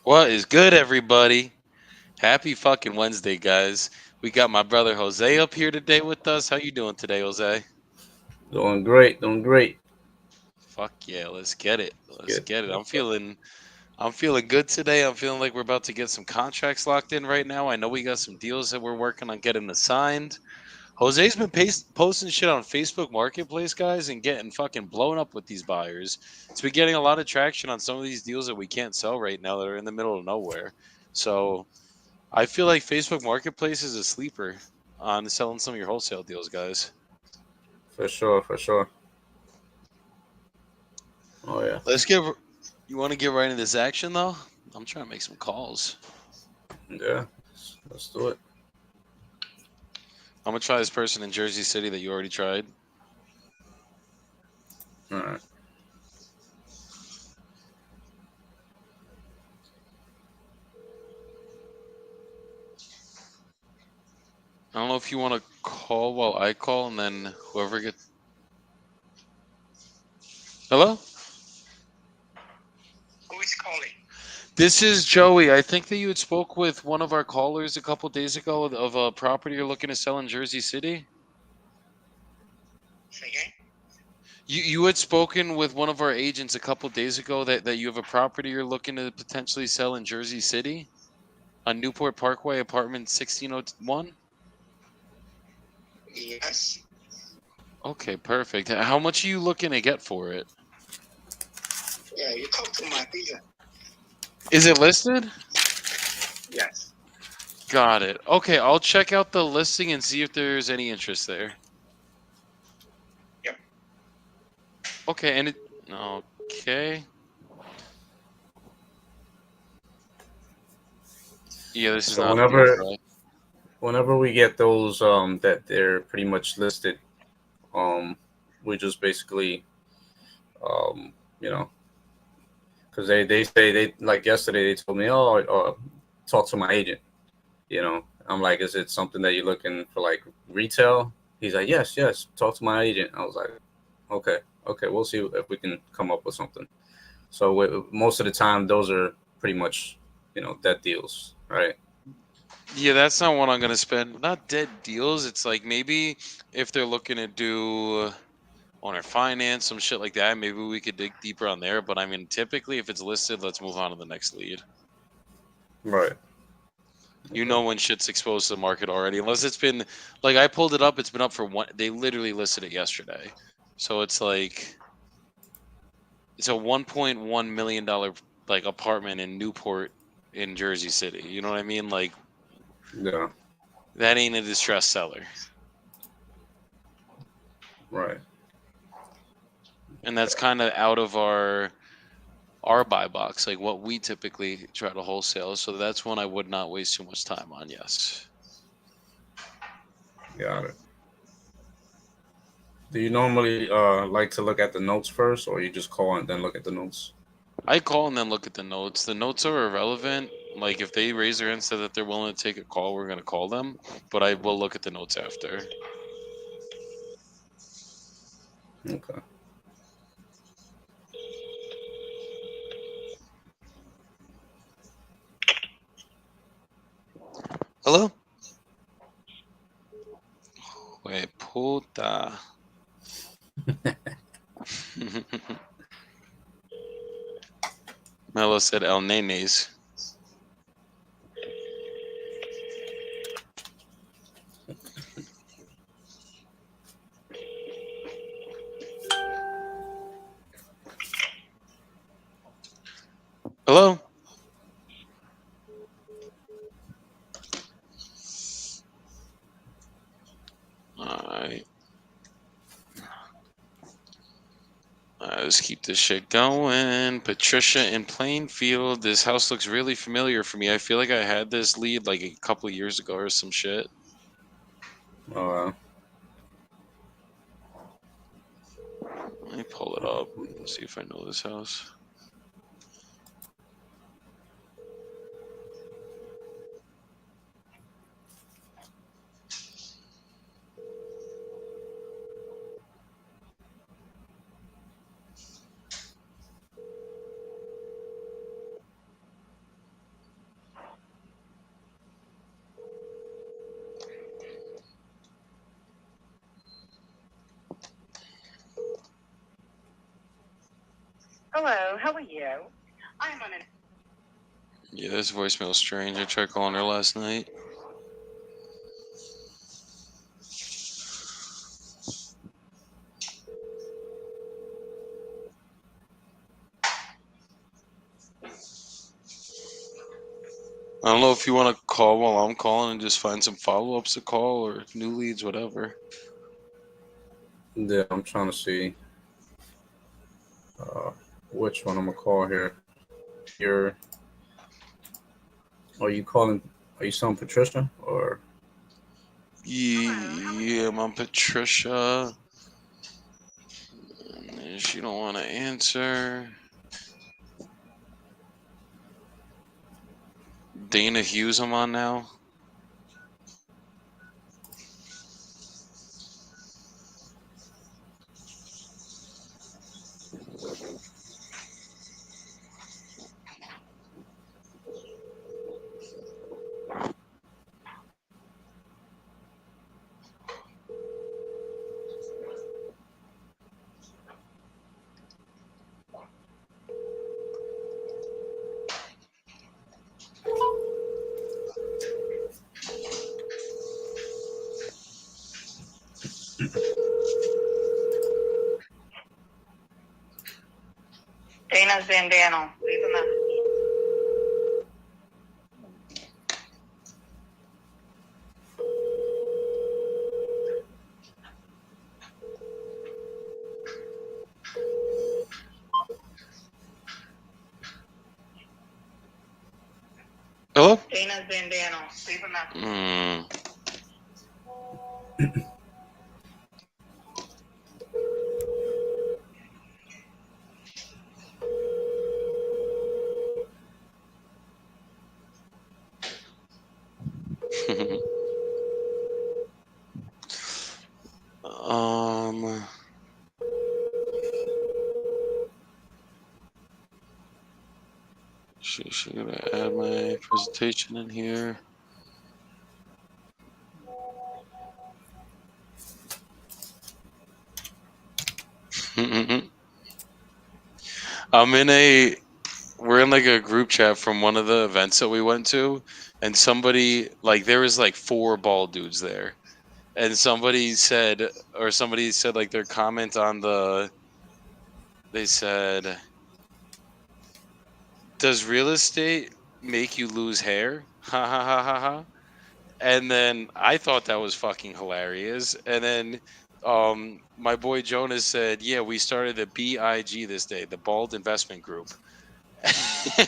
What is good, everybody? Happy fucking Wednesday, guys. We got my brother Jose up here today with us. How you doing today, Jose? Doing great, doing great. Fuck yeah, let's get it. It's Let's good. get it. That's right. I'm feeling good today. I'm feeling like we're about to get some contracts locked in right now. I know we got some deals that we're working on getting assigned. Jose's been posting shit on Facebook Marketplace, guys, and getting fucking blown up with these buyers. It's been getting a lot of traction on some of these deals that we can't sell right now that are in the middle of nowhere. So I feel like Facebook Marketplace is a sleeper on selling some of your wholesale deals, guys. For sure, for sure. Oh yeah, Let's get. You want to get right into this action, though? I'm trying to make some calls. yeah. Let's do it. I'm gonna try this person in Jersey City that you already tried. All right. I don't know if you want to call while I call, and then whoever gets. Hello. Who is calling? This is Joey. I think that you had spoke with one of our callers a couple days ago of a property you're looking to sell in Jersey City. Say again? You had spoken with one of our agents a couple days ago that you have a property you're looking to potentially sell in Jersey City on Newport Parkway, apartment 1601. Yes. Okay, perfect. How much are you looking to get for it? Yeah, you talk to my agent. Is it listed? Yes. Got it. Okay, I'll check out the listing and see if there's any interest there. Yep. Okay, and it. Okay. Yeah, this is So not a deal for us. whenever we get those that they're pretty much listed, um, we just basically um, you know, because they say they like yesterday they told me, talk to my agent. I'm like, is it something that you're looking for like retail? He's like, yes, yes, talk to my agent. I was like, okay, okay, we'll see if we can come up with something. So most of the time, those are pretty much, dead deals, right? Yeah, that's not what I'm gonna spend. Not dead deals. It's like maybe if they're looking to do owner finance, some shit like that, maybe we could dig deeper on there. But I mean, typically, if it's listed, let's move on to the next lead. Right. You Okay. know when shit's exposed to the market already, unless it's been like I pulled it up. It's been up for one. They literally listed it yesterday, so it's like it's a 1.1 million dollar like apartment in Newport in Jersey City. You know what I mean? Like Yeah. that ain't a distressed seller, Right. and that's kind of out of our buy box, like what we typically try to wholesale. So that's one I would not waste too much time on. Yes. Got it. Do you normally like to look at the notes first, or you just call and then look at the notes? I call and then look at the notes. The notes are irrelevant. Like if they raise their hand and said that they're willing to take a call, we're gonna call them. But I will look at the notes after. Okay. Hello? Wait, puta. Melo said El Nenes. Hello? Alright. Let's keep this shit going. Patricia in Plainfield. This house looks really familiar for me. I feel like I had this lead like a couple years ago or some shit. Uh, Let me pull it up and see if I know this house. Hello, how are you? I'm on an. Yeah, this voicemail's strange. I tried calling her last night. I don't know if you want to call while I'm calling and just find some follow-ups to call or new leads, whatever. Yeah, I'm trying to see uh, which one I'm gonna call here. You're are you calling? Are you selling Patricia or? Yeah, I'm on Patricia. She don't want to answer. Dana Hughes, I'm on now. Dana Zandano, leave a message. Hello? Dana Zandano, leave a message. um. Should I add my presentation in here? We're in like a group chat from one of the events that we went to, and somebody like there was like four bald dudes there, and somebody said like their comment on they said, "Does real estate make you lose hair?" Ha ha ha ha ha. And then I thought that was fucking hilarious. And then my boy Jonas said, "Yeah, we started the BIG this day, the Bald Investment Group."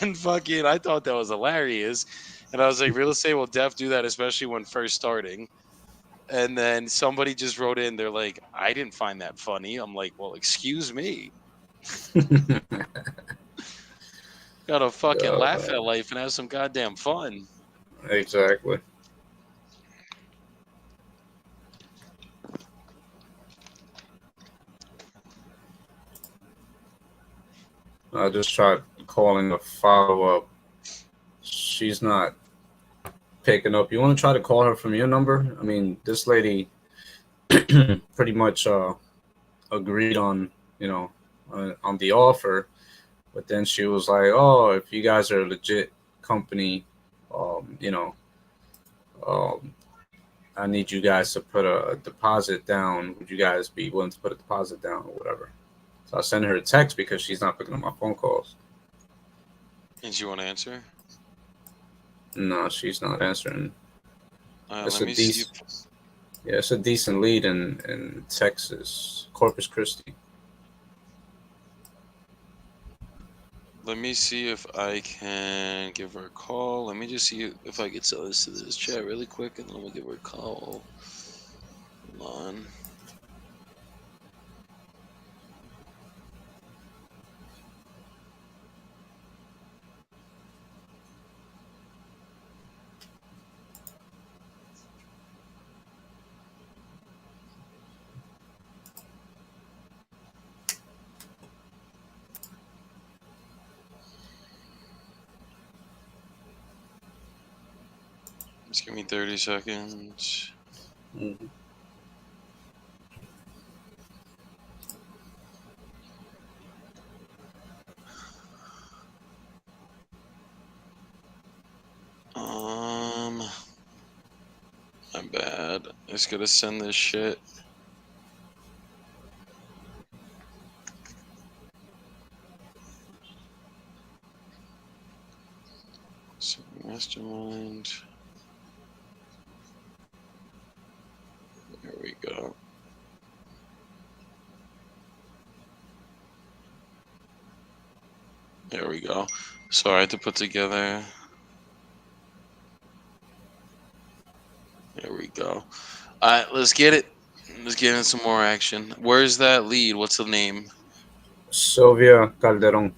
And fucking I thought that was hilarious. And I was like, real estate will def do that, especially when first starting. And then somebody just wrote in, they're like, I didn't find that funny. I'm like, well, excuse me. Gotta fucking laugh at life and have some goddamn fun. Exactly. I just tried calling a follow up. She's not picking up. You want to try to call her from your number? I mean, this lady pretty much agreed on, you know, on the offer, but then she was like, "Oh, if you guys are a legit company, you know, um, I need you guys to put a deposit down. Would you guys be willing to put a deposit down or whatever?" So I sent her a text because she's not picking up my phone calls. And you want to answer? No, she's not answering. It's Let a me see. yeah, it's a decent lead in Texas, Corpus Christi. Let me see if I can give her a call. Let me just see if I can tell this to this chat really quick, and then we'll give her a call. Hold on. Just give me 30 seconds. Mm-hmm. My bad. I just gotta send this shit. So, mastermind. There we go. There we go. So I had to put together. There we go. All right, let's get it. Let's get in some more action. Where's that lead? What's the name? Sylvia Calderon.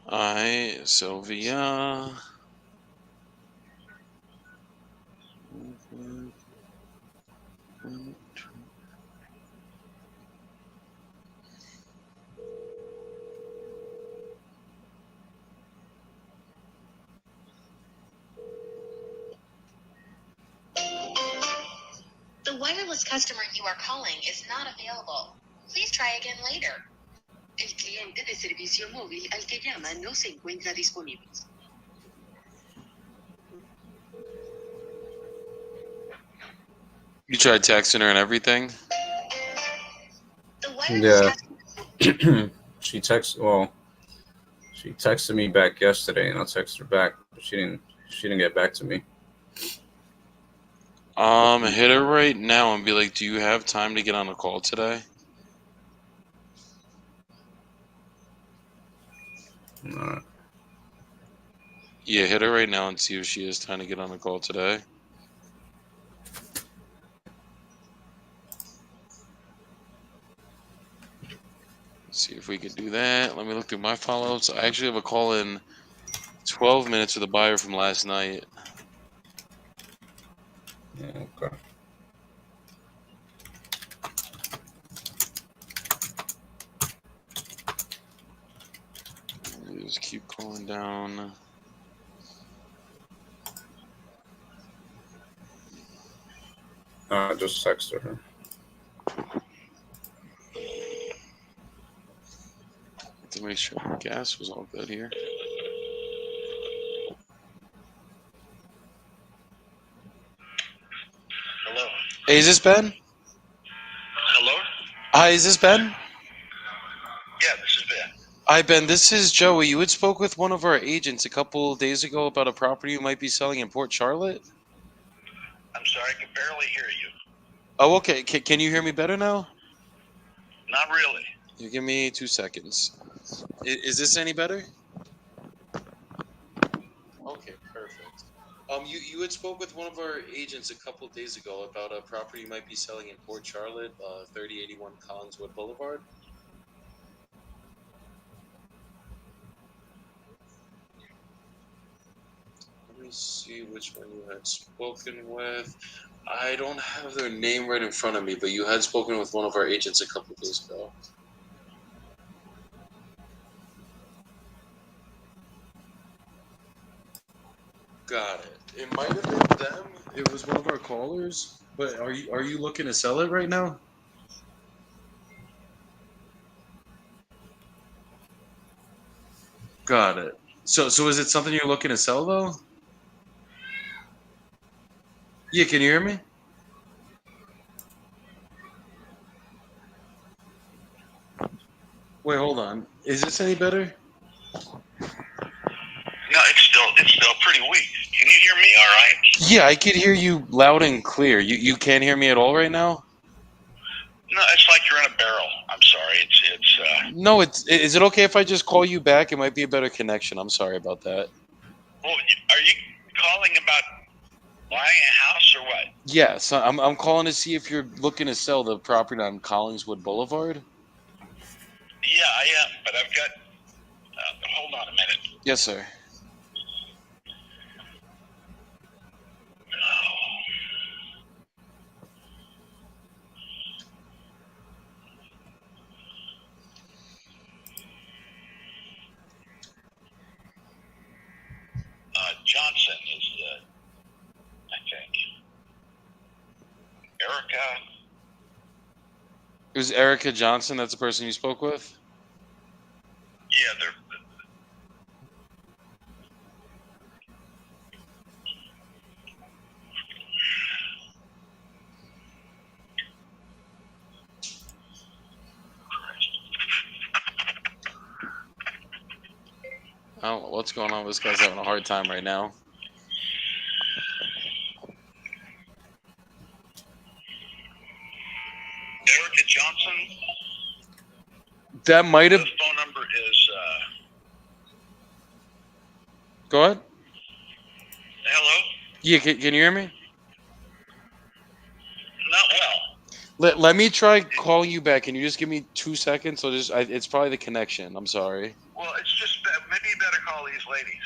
All right, Sylvia. The wireless customer you are calling is not available. Please try again later. El cliente de servicio móvil al que llama no se encuentra disponible. You tried texting her and everything? The wireless Yeah. She texted me back yesterday, and I texted her back, but she didn't get back to me. Hit her right now and be like, "Do you have time to get on a call today?" Alright. Yeah, hit her right now and see if she has time to get on a call today. See if we can do that. Let me look through my follow-ups. I actually have a call in 12 minutes with a buyer from last night. Okay. Let me just keep calling down. I just texted her. To make sure the gas was all good here. Hello. Hey, is this Ben? Hello? Hi, is this Ben? Yeah, this is Ben. Hi, Ben. This is Joey. You had spoke with one of our agents a couple days ago about a property you might be selling in Port Charlotte. I'm sorry, I can barely hear you. Oh, okay. Can you hear me better now? Not really. You give me 2 seconds. Is this any better? Okay, perfect. You had spoke with one of our agents a couple of days ago about a property you might be selling in Port Charlotte, 3081 Collingswood Boulevard. Let me see which one you had spoken with. I don't have their name right in front of me, but you had spoken with one of our agents a couple of days ago. Got it. It might have been them. It was one of our callers. But are you looking to sell it right now? Got it. So is it something you're looking to sell though? Yeah, can you hear me? Wait, hold on. Is this any better? No, it's still pretty weak. Can you hear me all right? Yeah, I could hear you loud and clear. You can't hear me at all right now? No, it's like you're in a barrel. I'm sorry. No, is it okay if I just call you back? It might be a better connection. I'm sorry about that. Well, are you calling about buying a house or what? Yes, I'm calling to see if you're looking to sell the property on Collingswood Boulevard. Yeah, I am, but I've got, hold on a minute. Yes, sir. was Erica Johnson. That's the person you spoke with. Yeah, they're. I don't know what's going on. This guy's having a hard time right now. Erica Johnson. That might The have. phone number is. Go ahead. Hello. Yeah, can you hear me? Not well. Let me try calling you back. Can you just give me 2 seconds? It's probably the connection. I'm sorry. Well, it's just maybe you better call these ladies.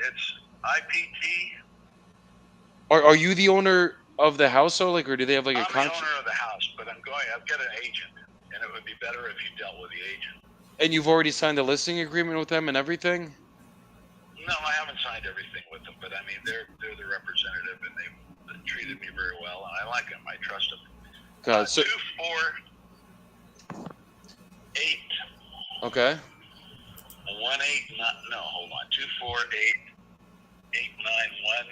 It's IPT. Are you the owner of the house, or or do they have like a I'm the contract? owner of the house, but I've got an agent, and it would be better if you dealt with the agent. And you've already signed a listing agreement with them and everything? No, I haven't signed everything with them, but I mean they're the representative, and they've treated me very well, and I like them. I trust them. God, so 248 okay. 18. No, hold on. 248 891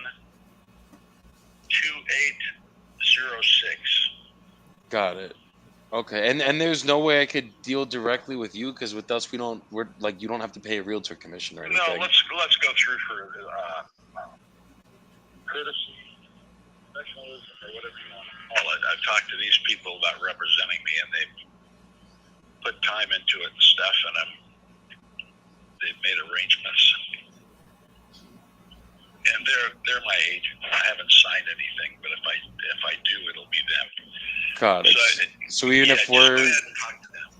2806. Got it. Okay, and there's no way I could deal directly with you because with us we're like you don't have to pay a realtor commission or anything. No, let's go through for courtesy, professionalism, or whatever you want to call it. I've talked to these people about representing me, and they've put time into it and stuff, and they've made arrangements. And they're my agent. I haven't signed anything, but if I do, it'll be them. God, so even yeah, if just we're go ahead and talk to them.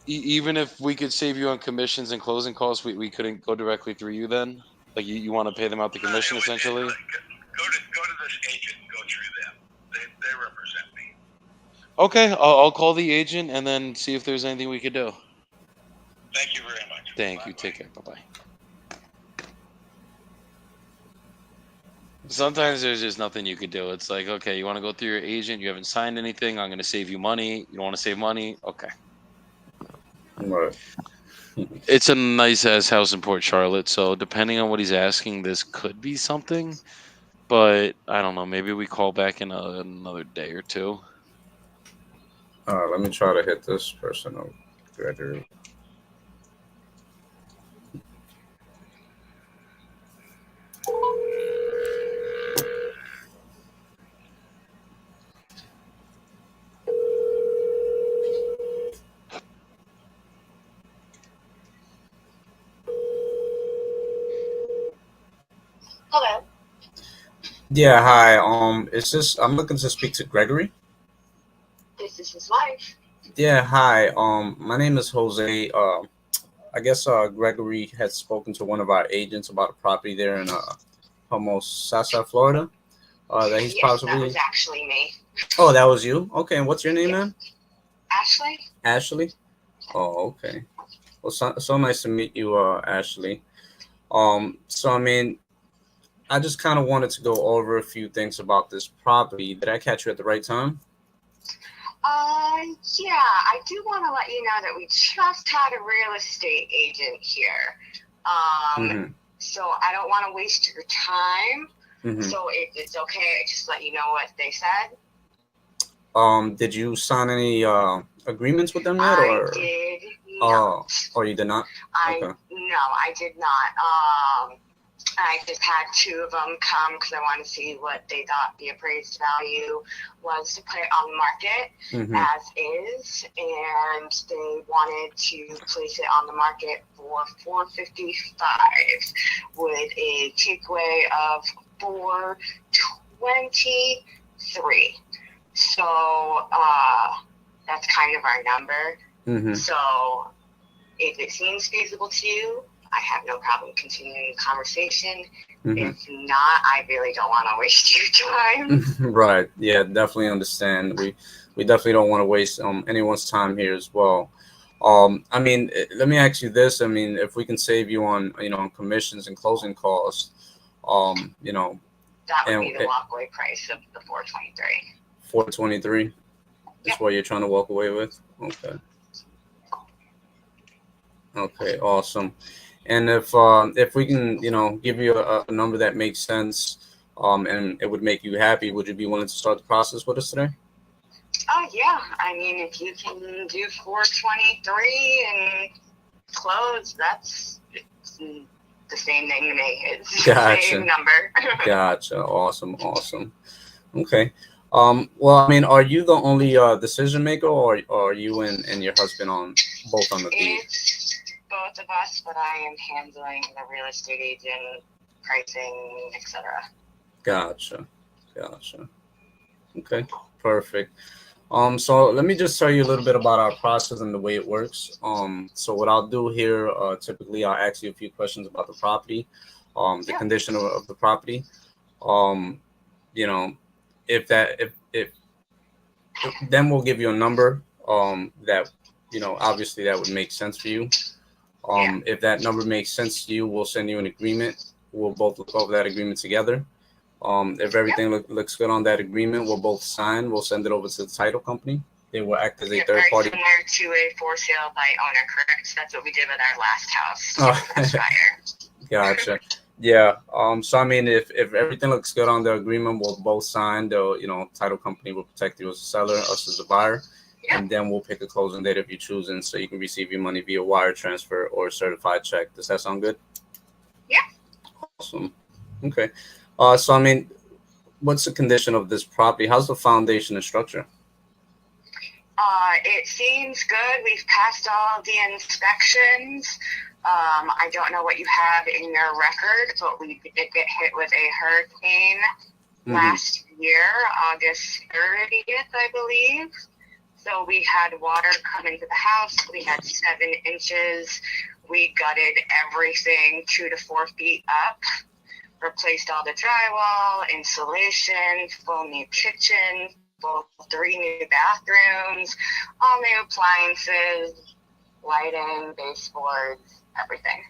even if we could save you on commissions and closing costs, we couldn't go directly through you then? Like you want to pay them out the commission essentially? Go to this agent and go through them. They represent me. Okay, I'll call the agent and then see if there's anything we could do. Thank you very much. Thank you. Bye-bye. Take care. Bye-bye. Sometimes there's just nothing you could do. It's like, okay, you want to go through your agent. You haven't signed anything. I'm going to save you money. You don't want to save money. Okay. Right. It's a nice ass house in Port Charlotte. So depending on what he's asking, this could be something. But I don't know. Maybe we call back in another day or two. All right, let me try to hit this person up. Gregory. Hello. Yeah, hi. It's just I'm looking to speak to Gregory. This is his wife. Yeah, hi. My name is Jose. I guess Gregory had spoken to one of our agents about a property there in Homosassa, Florida. That he's Yes, possibly. that was actually me. Oh, that was you. Okay, and what's your name, Yes. man? Ashley? Ashley. Oh, okay. Well, so nice to meet you, Ashley. So I mean, I just kind of wanted to go over a few things about this property. Did I catch you at the right time? Yeah, I do want to let you know that we just had a real estate agent here. So I don't want to waste your time. So if it's okay, I just let you know what they said. Did you sign any agreements with them yet, or? I did not. Oh, you did not? Okay. No, I did not. I just had two of them come because I wanted to see what they thought the appraised value was to put it on the market as is, and they wanted to place it on the market for $455 with a takeaway of $423. So that's kind of our number. So if it seems feasible to you, I have no problem continuing the conversation. If not, I really don't want to waste your time. Right. Yeah, definitely understand. We definitely don't want to waste anyone's time here as well. I mean, let me ask you this. I mean, if we can save you on, on commissions and closing costs, that would be the walkaway price of the $423. $423. Is what you're trying to walk away with? Okay. Okay, awesome. And if we can, give you a number that makes sense, and it would make you happy, would you be willing to start the process with us today? Oh yeah, I mean, if you can do 423 and close, it's the same thing to me. It's the same number. Gotcha. Awesome. Okay. Well, I mean, are you the only decision maker, or are you and your husband both on the deed? It's both of us, but I am handling the real estate agent, pricing, etc. Gotcha. Okay. Perfect. So let me just tell you a little bit about our process and the way it works. So what I'll do here, typically I'll ask you a few questions about the property, the condition of the property. If then we'll give you a number, that, obviously that would make sense for you. If that number makes sense to you, we'll send you an agreement. We'll both look over that agreement together. If everything looks good on that agreement, we'll both sign. We'll send it over to the title company. They will act as a third party. Very similar to a for sale by owner, correct? That's what we did with our last house. Gotcha. Yeah. So I mean, if everything looks good on the agreement, we'll both sign. The title company will protect you as a seller, us as a buyer, and then we'll pick a closing date if you choose, and so you can receive your money via wire transfer or certified check. Does that sound good? Yeah. Awesome. Okay. So I mean, what's the condition of this property? How's the foundation and structure? It seems good. We've passed all the inspections. I don't know what you have in your record, but we did get hit with a hurricane last year, August 30th, I believe. So we had water come into the house. We had 7 inches. We gutted everything 2 to 4 feet up, replaced all the drywall, insulation, full new kitchen, 3 new bathrooms, all new appliances, lighting, baseboards, everything.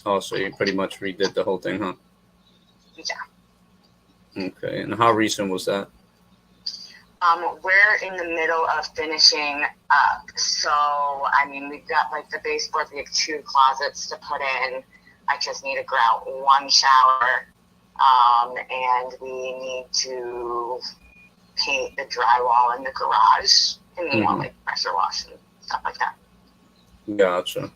Oh, so you pretty much redid the whole thing, huh? Yeah. Okay. And how recent was that? We're in the middle of finishing up. So, I mean, we've got like the baseboards. We have 2 closets to put in. I just need to grout 1 shower. And we need to paint the drywall in the garage and, like pressure wash and stuff like that. Gotcha.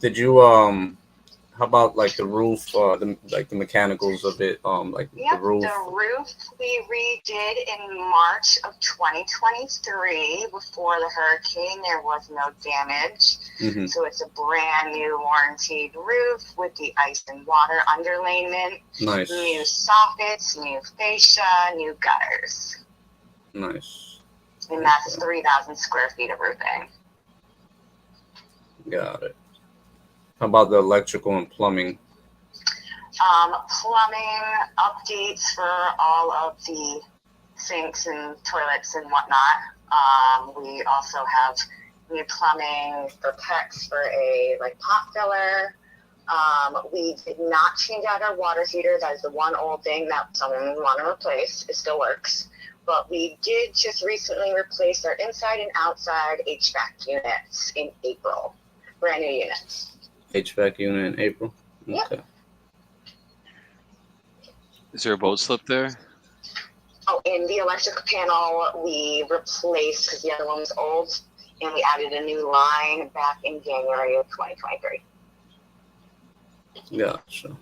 Did you, how about like the roof, the mechanicals of it, the roof? The roof we redid in March of 2023 before the hurricane. There was no damage. So it's a brand new warranted roof with the ice and water underlayment. Nice. New soffits, new fascia, new gutters. Nice. And that's 3,000 square feet of roofing. Got it. How about the electrical and plumbing? Plumbing updates for all of the sinks and toilets and whatnot. We also have new plumbing for pets for a pot filler. We did not change out our water heater. That is the one old thing that someone would want to replace. It still works. But we did just recently replace our inside and outside HVAC units in April. Brand new units. HVAC unit in April? Yep. Okay. Is there a boat slip there? Oh, and the electric panel we replaced because the other one was old, and we added a new line back in January of 2023. Gotcha.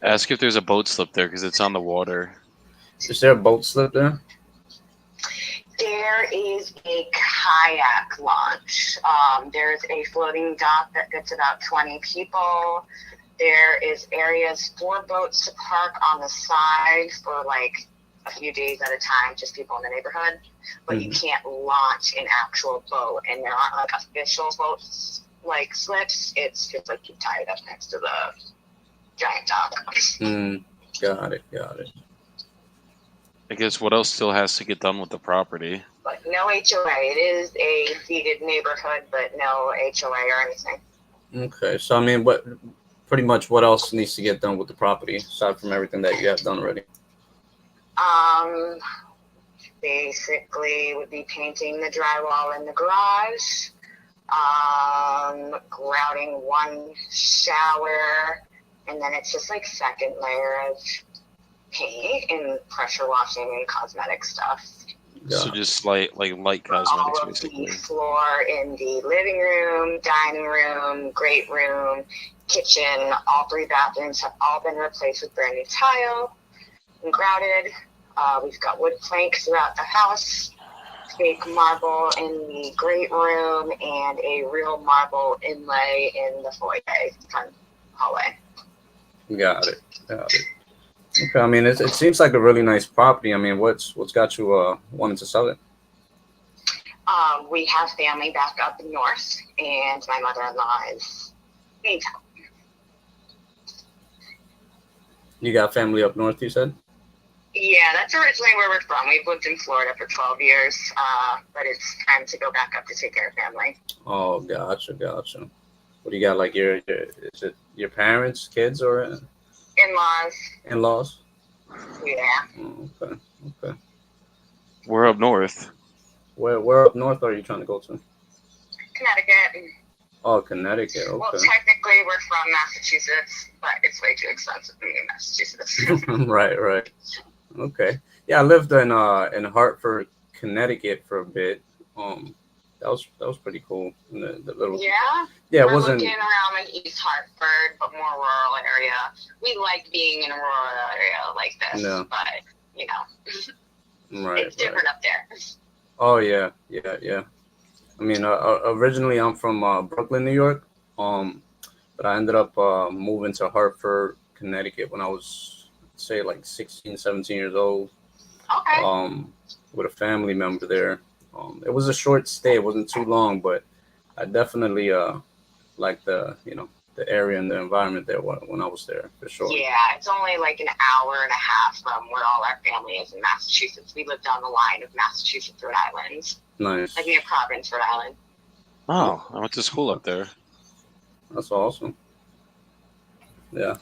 Ask if there's a boat slip there because it's on the water. Is there a boat slip there? There is a kayak launch. There's a floating dock that gets about 20 people. There is areas for boats to park on the side for a few days at a time, just people in the neighborhood. But you can't launch an actual boat, and there aren't official boats slips. It's just you tie it up next to the giant dock. Got it. I guess what else still has to get done with the property? But no HOA. It is a deeded neighborhood, but no HOA or anything. Okay, so I mean, what else needs to get done with the property aside from everything that you have done already? Basically would be painting the drywall in the garage, grouting one shower, and then it's just like second layer of paint and pressure washing and cosmetic stuff. So just light All cosmetics, of basically. the floor in the living room, dining room, great room, kitchen, all 3 bathrooms have all been replaced with brand new tile and grouted. We've got wood planks throughout the house, fake marble in the great room, and a real marble inlay in the foyer front hallway. Got it. Okay, I mean, it seems like a really nice property. I mean, what's got you wanting to sell it? We have family back up north, and my mother-in-law is in town. You got family up north, you said? Yeah, that's originally where we're from. We've lived in Florida for 12 years, but it's time to go back up to take care of family. Oh, gotcha. What do you got? Like is it your parents, kids, or In-laws, in-laws? yeah. Oh, okay. We're up north. Where up north are you trying to go to? Connecticut. Oh, Connecticut. Well, Okay. technically we're from Massachusetts, but it's way too expensive to be in Massachusetts. Right. Okay. Yeah, I lived in Hartford, Connecticut for a bit. That was pretty cool. The little Yeah, it we're wasn't looking around in East Hartford, but more rural area. We like being in a rural area like this, Yeah. but you know, right. it's different up there. Oh yeah. I mean, originally I'm from Brooklyn, New York. But I ended up moving to Hartford, Connecticut when I was, say, like 16, 17 years old. Okay. With a family member there. It was a short stay. It wasn't too long, but I definitely liked the area and the environment there when I was there, for sure. Yeah, it's only like an hour and a half from where all our family is in Massachusetts. We live down the line of Massachusetts, Rhode Island. Nice. Like near Providence, Rhode Island. Oh, I went to school up there. That's awesome. Yeah.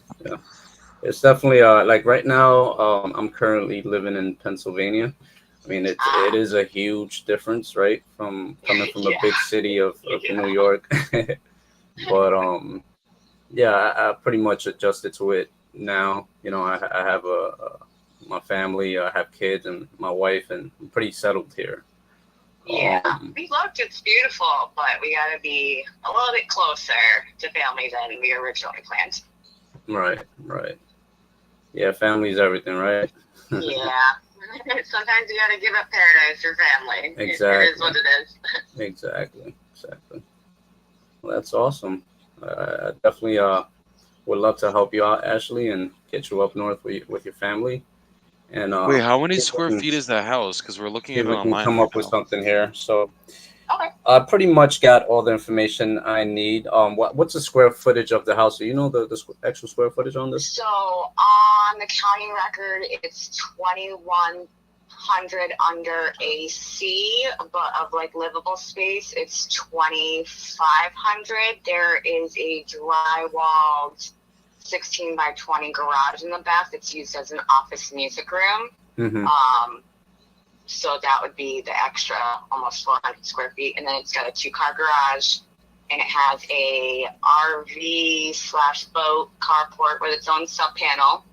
It's definitely like right now. I'm currently living in Pennsylvania. I mean, it is a huge difference, right, from coming from a big city of New York. But yeah, I pretty much adjusted to it now. You know, I have my family, I have kids and my wife, and I'm pretty settled here. Yeah, we loved it. It's beautiful, but we got to be a little bit closer to family than we originally planned. Right. Yeah, family's everything, right? Yeah. Sometimes you got to give up paradise for family. Exactly. It is what it is. Exactly. Well, that's awesome. I definitely would love to help you out, Ashley, and get you up north with your family. And Wait, how many square feet is that house? Because we're looking at it we can online. come right up with now. something here. So Okay. I pretty much got all the information I need. What's the square footage of the house? Do you know the actual square footage on this? So on the county record, it's 2,100 under AC, but of like livable space, it's 2,500. There is a drywalled 16 by 20 garage in the back that's used as an office music room. Mm-hmm. So that would be the extra almost 400 square feet. And then it's got a 2-car garage, and it has a RV/boat carport with its own sub panel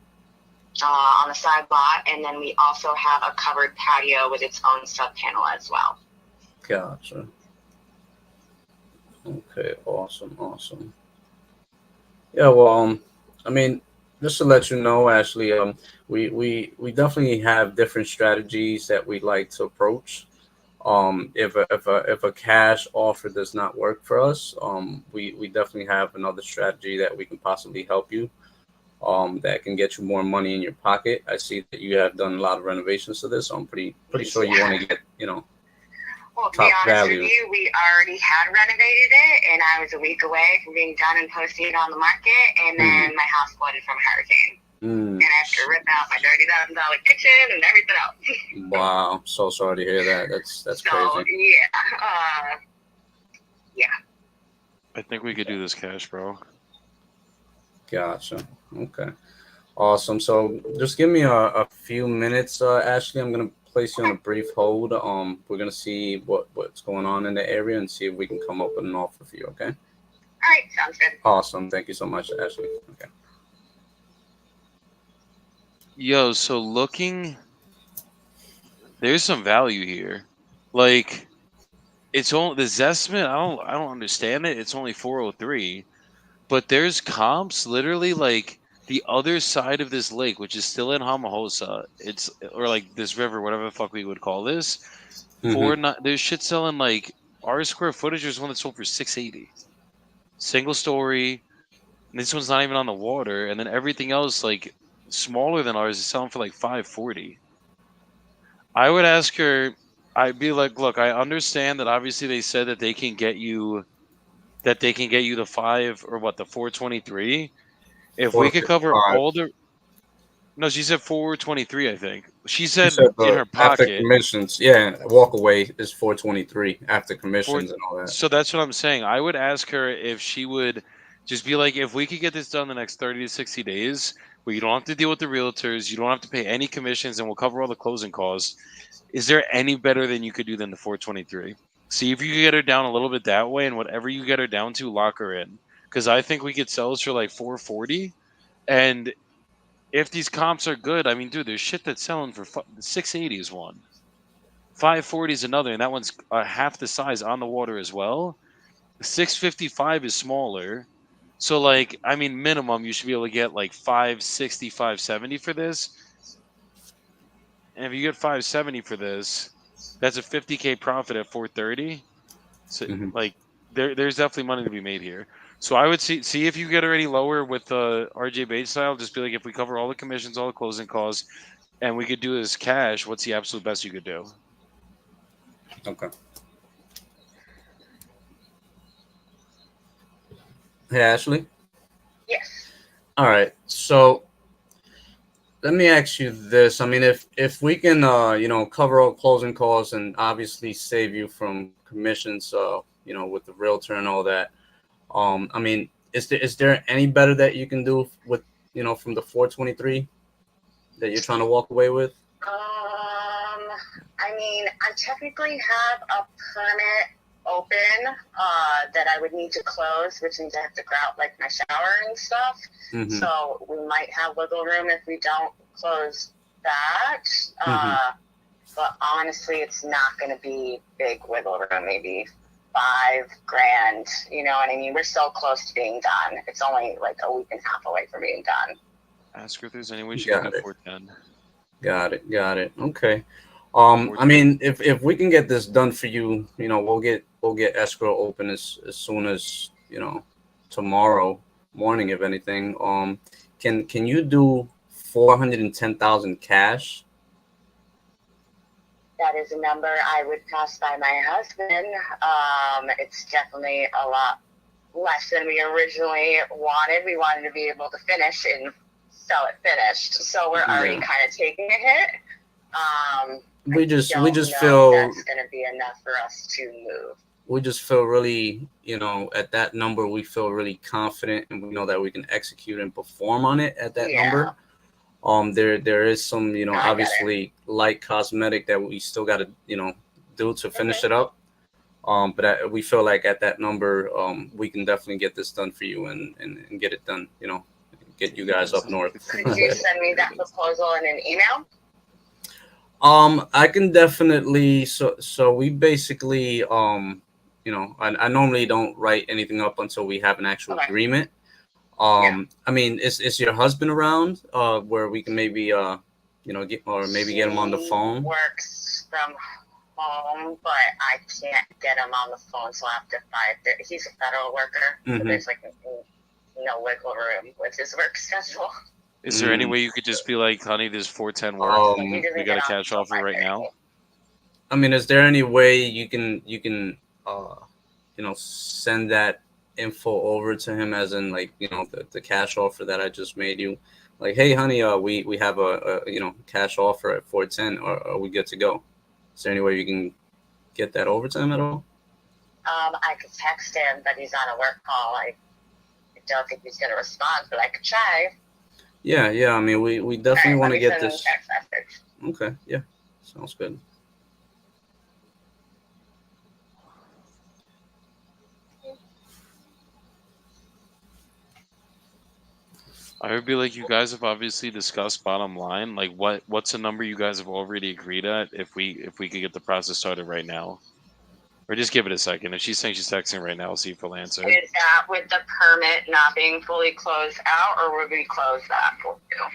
on the side lot. And then we also have a covered patio with its own sub panel as well. Gotcha. Okay, awesome. Yeah, well, I mean, just to let you know, Ashley, we definitely have different strategies that we like to approach. If a cash offer does not work for us, we definitely have another strategy that we can possibly help you. That can get you more money in your pocket. I see that you have done a lot of renovations to this, so I'm pretty sure you want to get Well, to top be honest value. with you, we already had renovated it, and I was a week away from being done and posting it on the market, and then my house flooded from a hurricane. And I have to rip out my $30,000 kitchen and everything else. Wow, so sorry to hear that. That's So, crazy. yeah. I think we could do this cash, bro. Gotcha. Okay. Awesome. So just give me a few minutes, Ashley. I'm gonna place you on a brief hold. We're gonna see what's going on in the area and see if we can come up with an offer for you. Okay. All right, sounds good. Awesome. Thank you so much, Ashley. Okay. Yo, so looking, there's some value here. Like, it's only the Zestimate. I don't understand it. It's only 403, but there's comps literally like the other side of this lake, which is still in Hamahosa. It's or like this river, whatever the fuck we would call this. There's shit selling like our square footage. There's one that sold for 680, single story. And this one's not even on the water, and then everything else like smaller than ours is selling for like 540. I would ask her. I'd be like, look, I understand that obviously they said that they can get you the 423. If we could cover 455. all the no, she said 423. I think she You said said in her after pocket. commissions, yeah, walk away is 423 after commissions and all that. So that's what I'm saying. I would ask her if she would just be like, if we could get this done in the next 30 to 60 days, where you don't have to deal with the realtors, you don't have to pay any commissions, and we'll cover all the closing costs. Is there any better than you could do than the 423? See if you could get her down a little bit that way, and whatever you get her down to, lock her in. Because I think we could sell this for like 440, and if these comps are good, I mean, dude, there's shit that's selling for 680 is one. 540 is another, and that one's half the size on the water as well. 655 is smaller. So, like, I mean, minimum, you should be able to get like 560, 570 for this. And if you get 570 for this, that's a 50K profit at 430. So, like, there's definitely money to be made here. So I would see if you get her any lower with the RJ Bates style. Just be like, if we cover all the commissions, all the closing costs, and we could do this cash, what's the absolute best you could do? Okay. Hey, Ashley. Yes. All right. So let me ask you this. I mean, if we can, cover all closing costs and obviously save you from commissions, with the realtor and all that. I mean, is there any better that you can do with, from the 423 that you're trying to walk away with? I mean, I technically have a permit open that I would need to close, which means I have to grout like my shower and stuff. So we might have wiggle room if we don't close that. But honestly, it's not going to be big wiggle room. Maybe $5,000. You know what I mean? We're so close to being done. It's only like a week and a half away from being done. Ask her if there's any way she can do 410. Got it. Okay. I mean, if we can get this done for you, we'll get escrow open as soon as tomorrow morning, if anything. Can you do 410,000 cash? That is a number I would pass by my husband. It's definitely a lot less than we originally wanted. We wanted to be able to finish and sell it finished, so we're already kind of taking a hit. We just feel that's going to be enough for us to move. We just feel really, at that number, we feel really confident, and we know that we can execute and perform on it at that number. There is some, obviously light cosmetic that we still got to, do to finish it up. But we feel like at that number, we can definitely get this done for you and get it done, get you guys up north. Could you send me that proposal in an email? I can definitely. So we basically, I normally don't write anything up until we have an actual agreement. I mean, is your husband around? Where we can maybe, get him on the phone. Works from home, but I can't get him on the phone till after 5:30. He's a federal worker, so there's like no wiggle room with his work schedule. Is there any way you could just be like, honey, this 410 work? We got a cash offer right now. I mean, is there any way you can send that info over to him, as in like, the cash offer that I just made you? Like, hey, honey, we have a cash offer at 410. Are we good to go? Is there any way you can get that over to him at all? I could text him, but he's on a work call. I don't think he's going to respond, but I could try. Yeah, yeah. I mean, we All definitely right, want let to me get send them a this. text message. Okay, yeah, sounds good. I would be like, you guys have obviously discussed bottom line. Like, what's a number you guys have already agreed at? If we could get the process started right now, or just give it a second. If she's saying she's texting right now, I'll see if he'll answer. Is that with the permit not being fully closed out, or will we close that for you?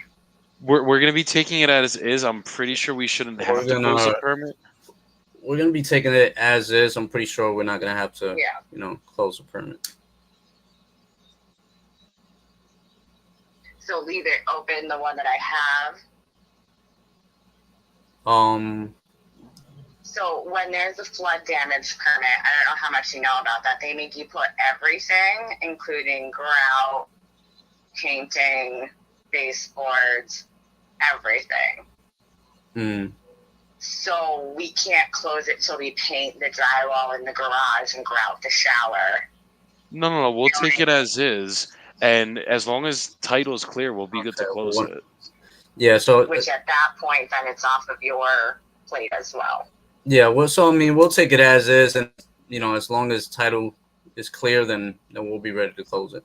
We're gonna be taking it as is. I'm pretty sure we shouldn't We're have to close gonna a permit. we're gonna be taking it as is. I'm pretty sure we're not gonna have to, Yeah. close the permit. So leave it open, the one that I have. So when there's a flood damage permit, I don't know how much you know about that. They make you put everything, including grout, painting, baseboards, everything. So we can't close it till we paint the drywall in the garage and grout the shower. No. We'll take it as is, and as long as title's clear, we'll be good to Okay, close well, it. Yeah. So Which at that point, then it's off of your plate as well. yeah. Well, so I mean, we'll take it as is, and as long as title is clear, then we'll be ready to close it.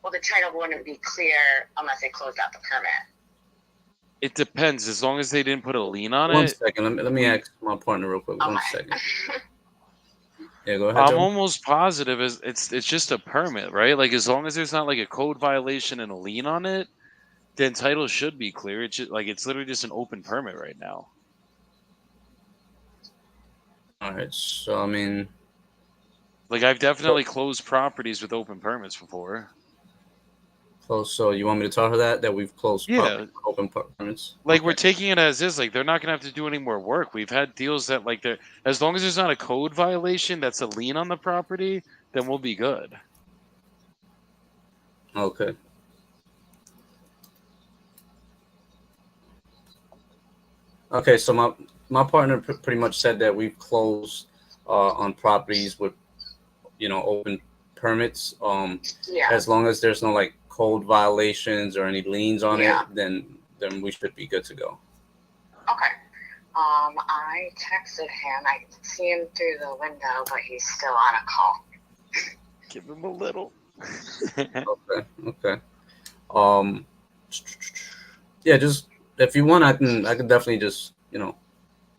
Well, the title wouldn't be clear unless they closed out the permit. It depends. As long as they didn't put a lien on One it. second. Let me ask my partner real quick. Okay. 1 second. Yeah, go ahead. I'm Joe. almost positive it's just a permit, right? Like, as long as there's not like a code violation and a lien on it, then title should be clear. It's just, like, it's literally just an open permit right now. All right. So I mean, Like, I've definitely closed properties with open permits before. close. So you want me to tell her that we've closed Yeah. open permits? Like, Okay. we're taking it as is. Like, they're not gonna have to do any more work. We've had deals that, like, they're, as long as there's not a code violation that's a lien on the property, then we'll be good. Okay. Okay. So my partner pretty much said that we've closed on properties with open permits. Yeah. As long as there's no like code violations or any liens on Yeah. it, then we should be good to go. Okay. I texted him. I can see him through the window, but he's still on a call. Give him a little. Okay. Yeah, just if you want, I can definitely just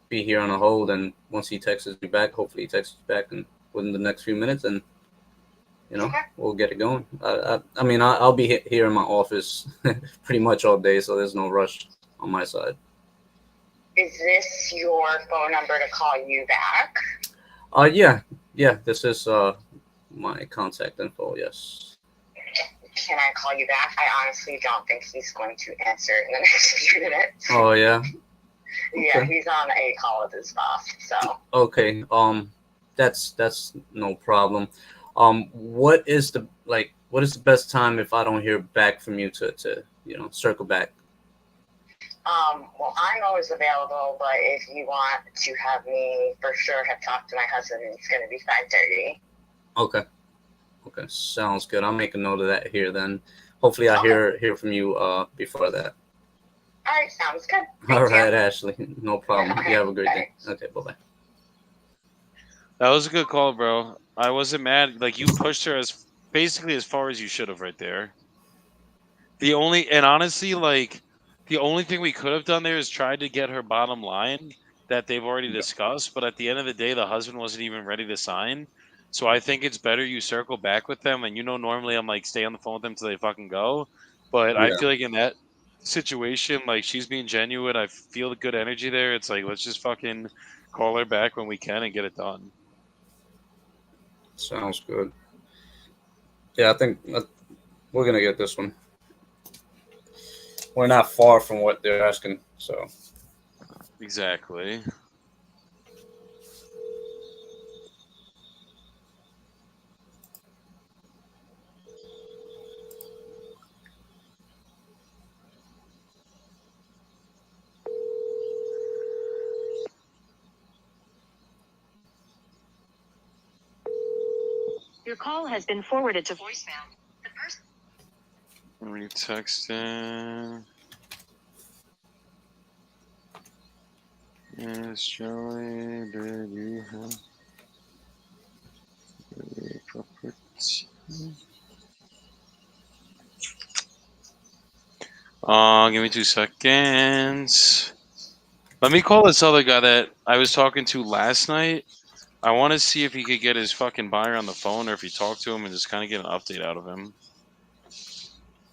be here on a hold, and once he texts me back, hopefully he texts back and within the next few minutes, and Okay. we'll get it going. I mean, I'll be here in my office pretty much all day, so there's no rush on my side. Is this your phone number to call you back? Yeah. This is my contact info. Yes. Can I call you back? I honestly don't think he's going to answer in the next few minutes. Oh yeah. Yeah, Okay. he's on a call with his boss. So Okay. That's no problem. What is the best time if I don't hear back from you to circle back? well, I'm always available, but if you want to have me for sure have talked to my husband, it's going to be 5:30. Okay, sounds good. I'll make a note of that here then. Hopefully I hear from you before that. All right, sounds good. All Thank you. right, Ashley. No problem. You have a great day. Thanks. Okay, bye-bye. That was a good call, bro. I wasn't mad. Like, you pushed her basically as far as you should have right there. Honestly, like, the only thing we could have done there is tried to get her bottom line that they've already discussed. But at the end of the day, the husband wasn't even ready to sign. So I think it's better you circle back with them. And normally I'm like, stay on the phone with them till they fucking go. But I Yeah. feel like in that situation, like, she's being genuine. I feel the good energy there. It's like, let's just fucking call her back when we can and get it done. Sounds good. Yeah, I think we're gonna get this one. We're not far from what they're asking, so. Exactly. Your call has been forwarded to voicemail. The person. Retexting. Yes, Joey, did you have a property? Give me 2 seconds. Let me call this other guy that I was talking to last night. I want to see if he could get his fucking buyer on the phone or if he talked to him and just kind of get an update out of him.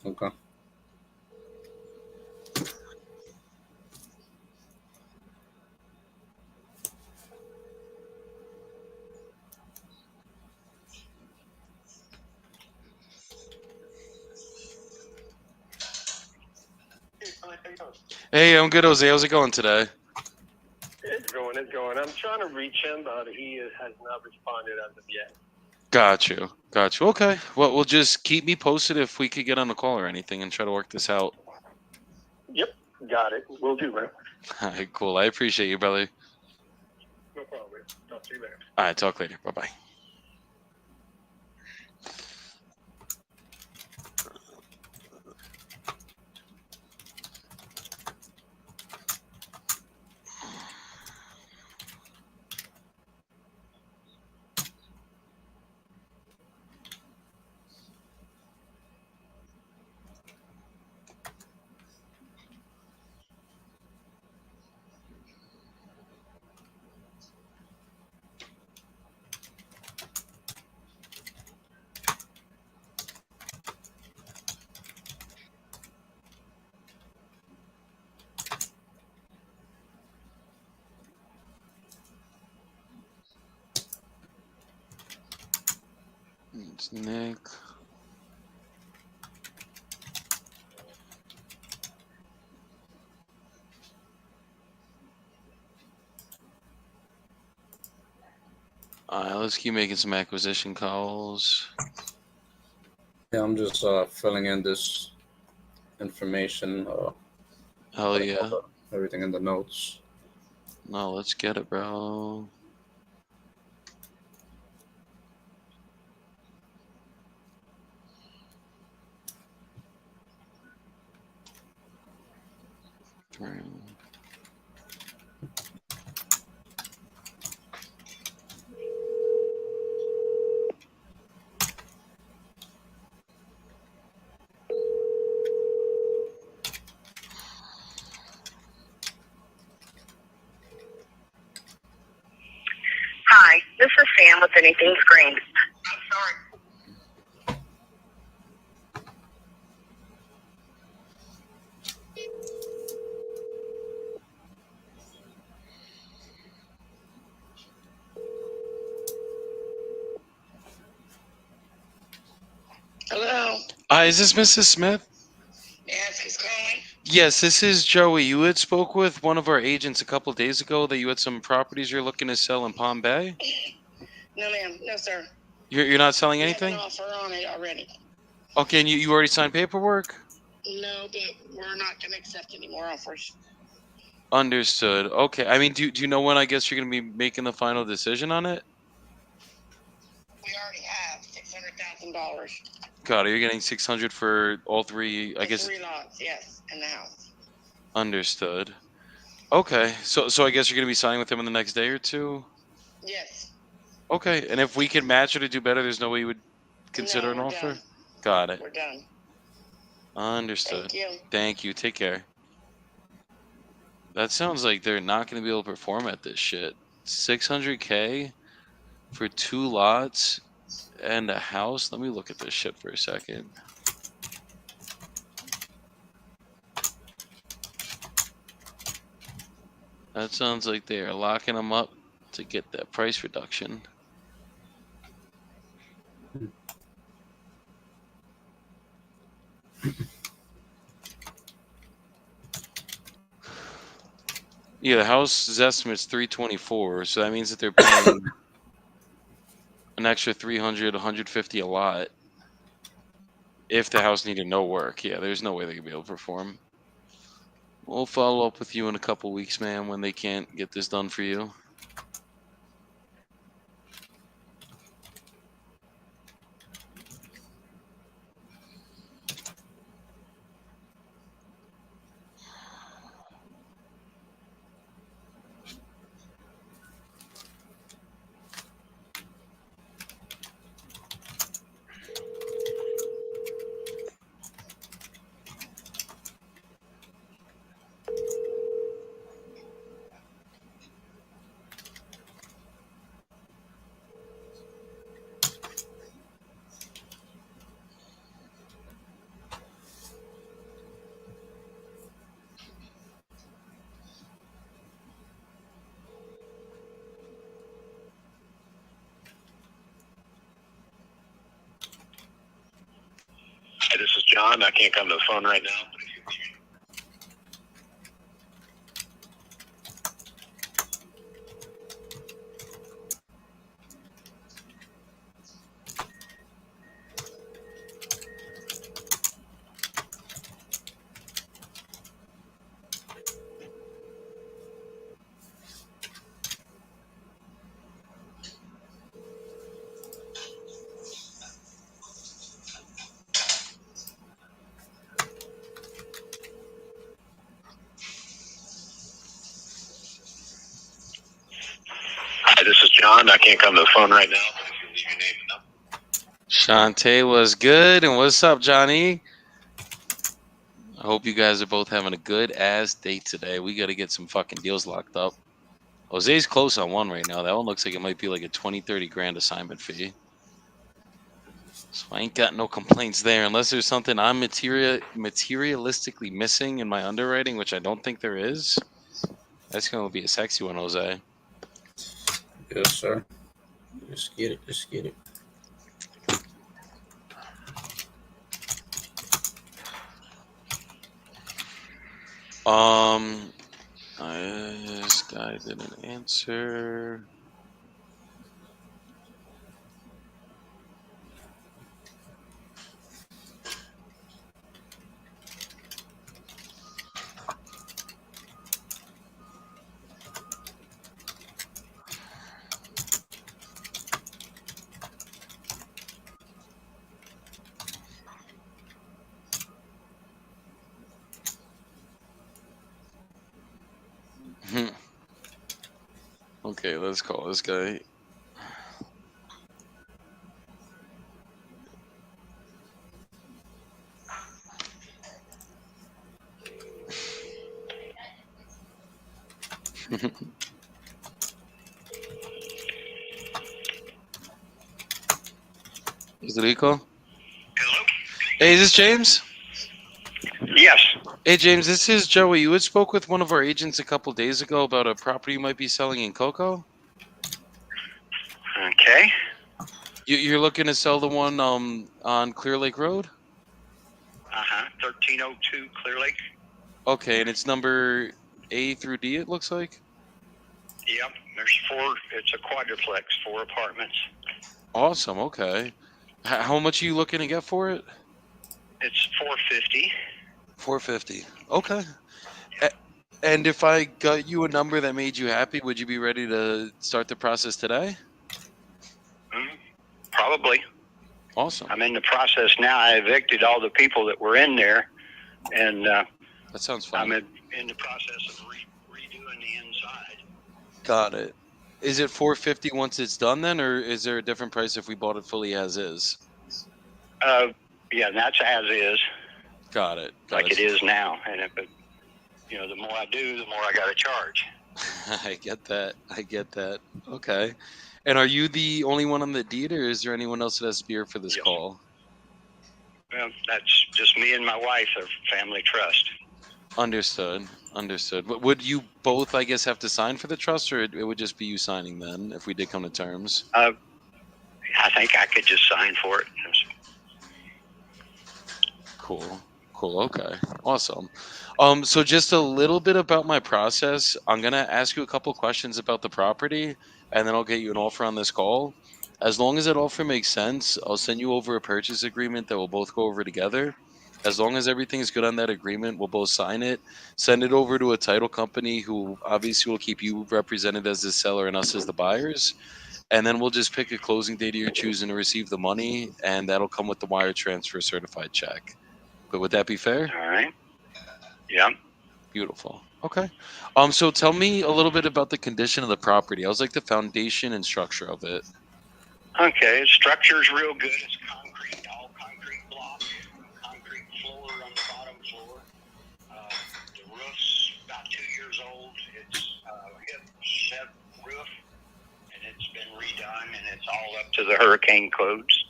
Okay. Hey, I'm good, Jose. How's it going today? It's going. I'm trying to reach him, but he has not responded as of yet. Got you. Okay. Well, just keep me posted if we could get on a call or anything and try to work this out. Yep, got it. Will do, man. All right, cool. I appreciate you, brother. No problem. Talk to you later. All right, talk later. Bye-bye. It's Nick. All right, let's keep making some acquisition calls. Yeah, I'm just filling in this information. Hell yeah. Everything in the notes. No, let's get it, bro. Hi, this is Sam with Anything Screen. I'm sorry. Hello. Hi, is this Mrs. Smith? Yes, he's calling. Yes, this is Joey. You had spoke with one of our agents a couple days ago that you had some properties you're looking to sell in Palm Bay. No, ma'am. No, sir. You're not selling We have anything? an offer on it already. Okay, and you already signed paperwork? No, but we're not going to accept any more offers. Understood. Okay. I mean, do you know when I guess you're going to be making the final decision on it? We already have $600,000. God, you're getting 600 for all three, I guess. 3 lots, yes, in the house. Understood. Okay. So I guess you're going to be signing with him in the next day or two? Yes. Okay. And if we can match it or do better, there's no way you would consider an we're offer? done. Got it. We're done. Understood. Thank you. Thank you. Take care. That sounds like they're not going to be able to perform at this shit. 600K for 2 lots and a house? Let me look at this shit for a second. That sounds like they are locking them up to get that price reduction. Yeah, the house's estimate's 324, so that means that they're paying an extra 300, 150 a lot. If the house needed no work, yeah, there's no way they could be able to perform. We'll follow up with you in a couple weeks, man, when they can't get this done for you. John. I can't come to the phone right now. Hi, this is John. I can't come to the phone right now. But if you leave your name and number. Shantae was good, and what's up, Johnny? I hope you guys are both having a good ass date today. We got to get some fucking deals locked up. Jose's close on one right now. That one looks like it might be like a 20-30 grand assignment fee. So I ain't got no complaints there, unless there's something I'm materialistically missing in my underwriting, which I don't think there is. That's going to be a sexy one, Jose. Yes, sir. Just get it. Just get it. This guy didn't answer. Okay, let's call this guy. Is it Rico? Hello? Hey, is this James? Yes. Hey, James, this is Joey. You had spoke with one of our agents a couple days ago about a property you might be selling in Cocoa. Okay. You're looking to sell the one on Clear Lake Road? 1302 Clear Lake. Okay, and it's number A through D, it looks like? Yep. There's 4. It's a quadruplex, 4 apartments. Awesome, okay. How much are you looking to get for it? It's 450. 450. Okay. And if I got you a number that made you happy, would you be ready to start the process today? Probably. Awesome. I'm in the process now. I evicted all the people that were in there, and That sounds fun. I'm in the process of redoing the inside. Got it. Is it 450 once it's done then, or is there a different price if we bought it fully as is? Yeah, that's as is, Got it. like it is now. And the more I do, the more I got to charge. I get that. Okay. And are you the only one on the deed, or is there anyone else that has to be here for this Yes. call? Well, that's just me and my wife, a family trust. Understood. Would you both, I guess, have to sign for the trust, or it would just be you signing then if we did come to terms? I think I could just sign for it. Cool. Okay. Awesome. So just a little bit about my process. I'm going to ask you a couple questions about the property, and then I'll get you an offer on this call. As long as that offer makes sense, I'll send you over a purchase agreement that we'll both go over together. As long as everything's good on that agreement, we'll both sign it, send it over to a title company who obviously will keep you represented as the seller and us as the buyers. And then we'll just pick a closing date of your choosing to receive the money, and that'll come with the wire transfer certified check. But would that be fair? All right. Yeah. Beautiful. Okay. So tell me a little bit about the condition of the property. How's like the foundation and structure of it? Okay. The structure's real good. It's concrete, all concrete block, concrete floor on the bottom floor. The roof's about 2 years old. It's hip set roof, and it's been redone, and it's all up to the hurricane codes.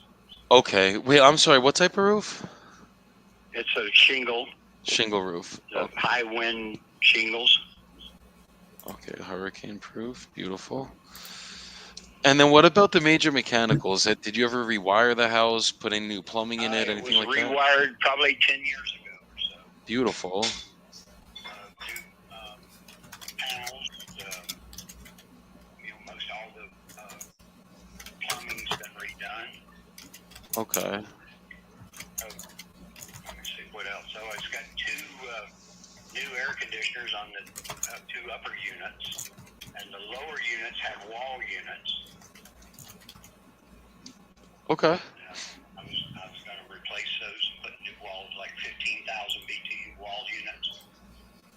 Okay. Wait, I'm sorry. What type of roof? It's a shingle, Shingle roof. high wind shingles. Okay. Hurricane proof. Beautiful. And then what about the major mechanicals? Did you ever rewire the house, put any new plumbing in it, It was anything like that? rewired probably 10 years ago or so. Beautiful. New panels, most all the plumbing's been redone. Okay. Let me see what else. So it's got two new air conditioners on the two upper units, and the lower units have wall units. Okay. I was going to replace those and put new walls, like 15,000 BTU wall units,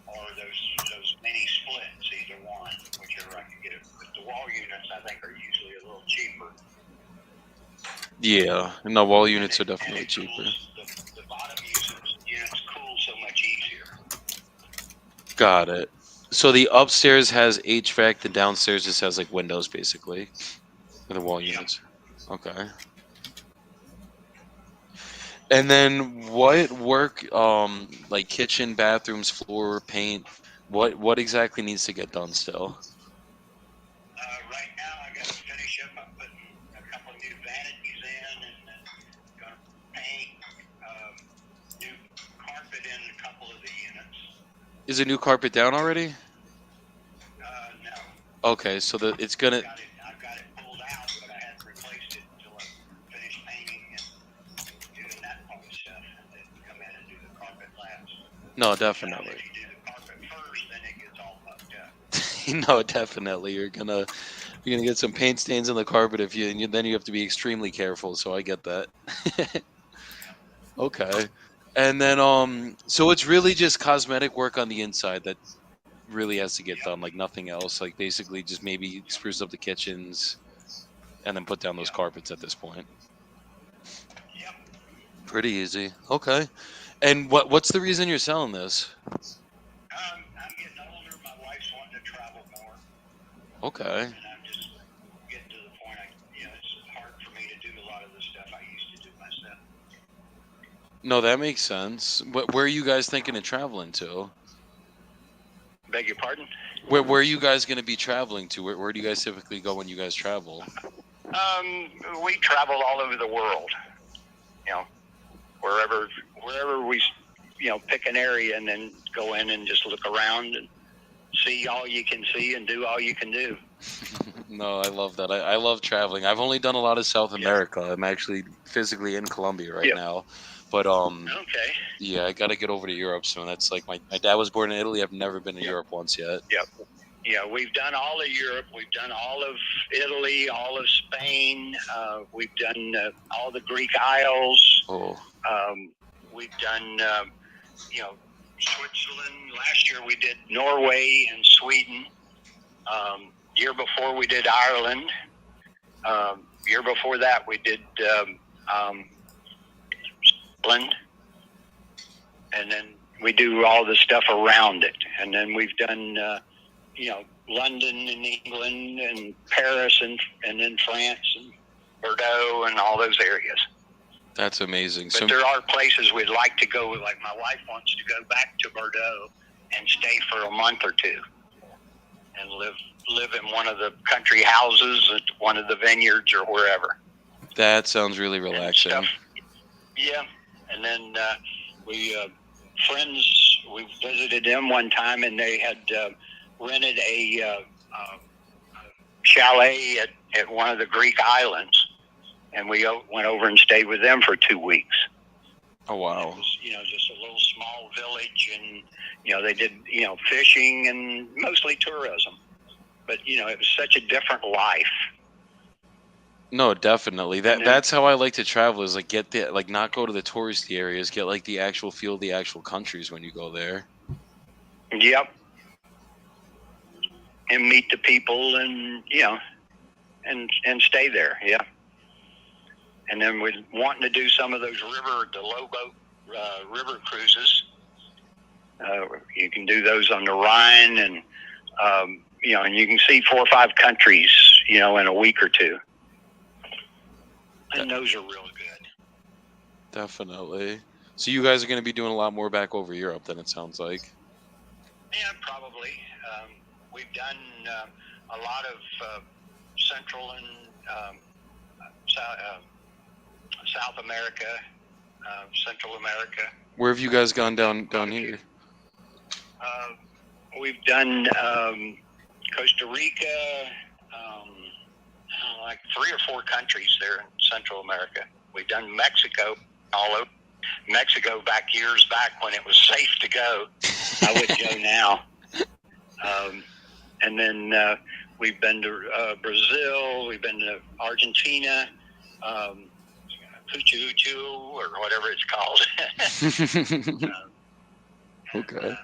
or those mini splits, either one, whichever I could get. But the wall units, I think, are usually a little cheaper. Yeah. No, wall units are And definitely it cheaper. cools, the bottom units cool so much easier. Got it. So the upstairs has HVAC, the downstairs just has like windows, basically, for the wall Yeah. units. Okay. And then what work, like kitchen, bathrooms, floor, paint, what exactly needs to get done still? Right now, I got to finish up. I'm putting a couple of new vanities in, and then going to paint, new carpet in a couple of the units. Is a new carpet down already? No, Okay, so it's gonna. I've got it pulled out, but I hadn't replaced it until I finished painting and doing that kind of stuff, and then come in and do the carpet last. No, If definitely. you do the carpet first, then it gets all fucked up. No, definitely. You're gonna get some paint stains on the carpet if you, and then you have to be extremely careful. So I get that. Okay. And then so it's really just cosmetic work on the inside that really has to get done, like nothing else. Like basically just maybe spruce up the kitchens and then put down those carpets at this point. Yep. Pretty easy. Okay. And what's the reason you're selling this? I'm getting older. My wife's wanting to travel more, Okay. and I'm just getting to the point. It's hard for me to do a lot of the stuff I used to do myself. No, that makes sense. Where are you guys thinking of traveling to? Beg your pardon? Where are you guys going to be traveling to? Where do you guys typically go when you guys travel? We travel all over the world. Wherever we, pick an area and then go in and just look around and see all you can see and do all you can do. No, I love that. I love traveling. I've only done a lot of South Yeah. America. I'm actually physically in Colombia right Yeah. now. But Okay. yeah, I got to get over to Europe soon. That's like my dad was born in Italy. I've never been to Yeah. Europe once yet. Yeah, we've done all of Europe. We've done all of Italy, all of Spain. We've done all the Greek Isles. Oh, We've done, Switzerland. Last year we did Norway and Sweden. Year before we did Ireland. Year before that we did Scotland. And then we do all the stuff around it. And then we've done, London and England and Paris and then France and Bordeaux and all those areas. that's amazing. But So there are places we'd like to go. Like my wife wants to go back to Bordeaux and stay for a month or two and live in one of the country houses at one of the vineyards or wherever. that sounds really And relaxing. stuff. Yeah. And then friends, we visited them one time and they had rented a chalet at one of the Greek islands. And we went over and stayed with them for 2 weeks. Oh wow. It was, just a little small village, and they did, fishing and mostly tourism. But it was such a different life. No, definitely. That's how I like to travel. Is like get the not go to the touristy areas. Get like the actual feel of the actual countries when you go there. Yep. And meet the people, and and stay there. Yeah. And then we're wanting to do some of those the lowboat river cruises. You can do those on the Rhine, and and you can see 4 or 5 countries, in a week or two. And those are real good. Definitely. So you guys are going to be doing a lot more back over Europe than it sounds like. Yeah, probably. We've done a lot of Central and South America, Central America. Where have you guys gone down here? We've done Costa Rica, like 3 or 4 countries there in Central America. We've done Mexico, all over Mexico years back when it was safe to go. I wouldn't go now. And then we've been to Brazil, we've been to Argentina, Huchu Huchu, or whatever it's called. Okay.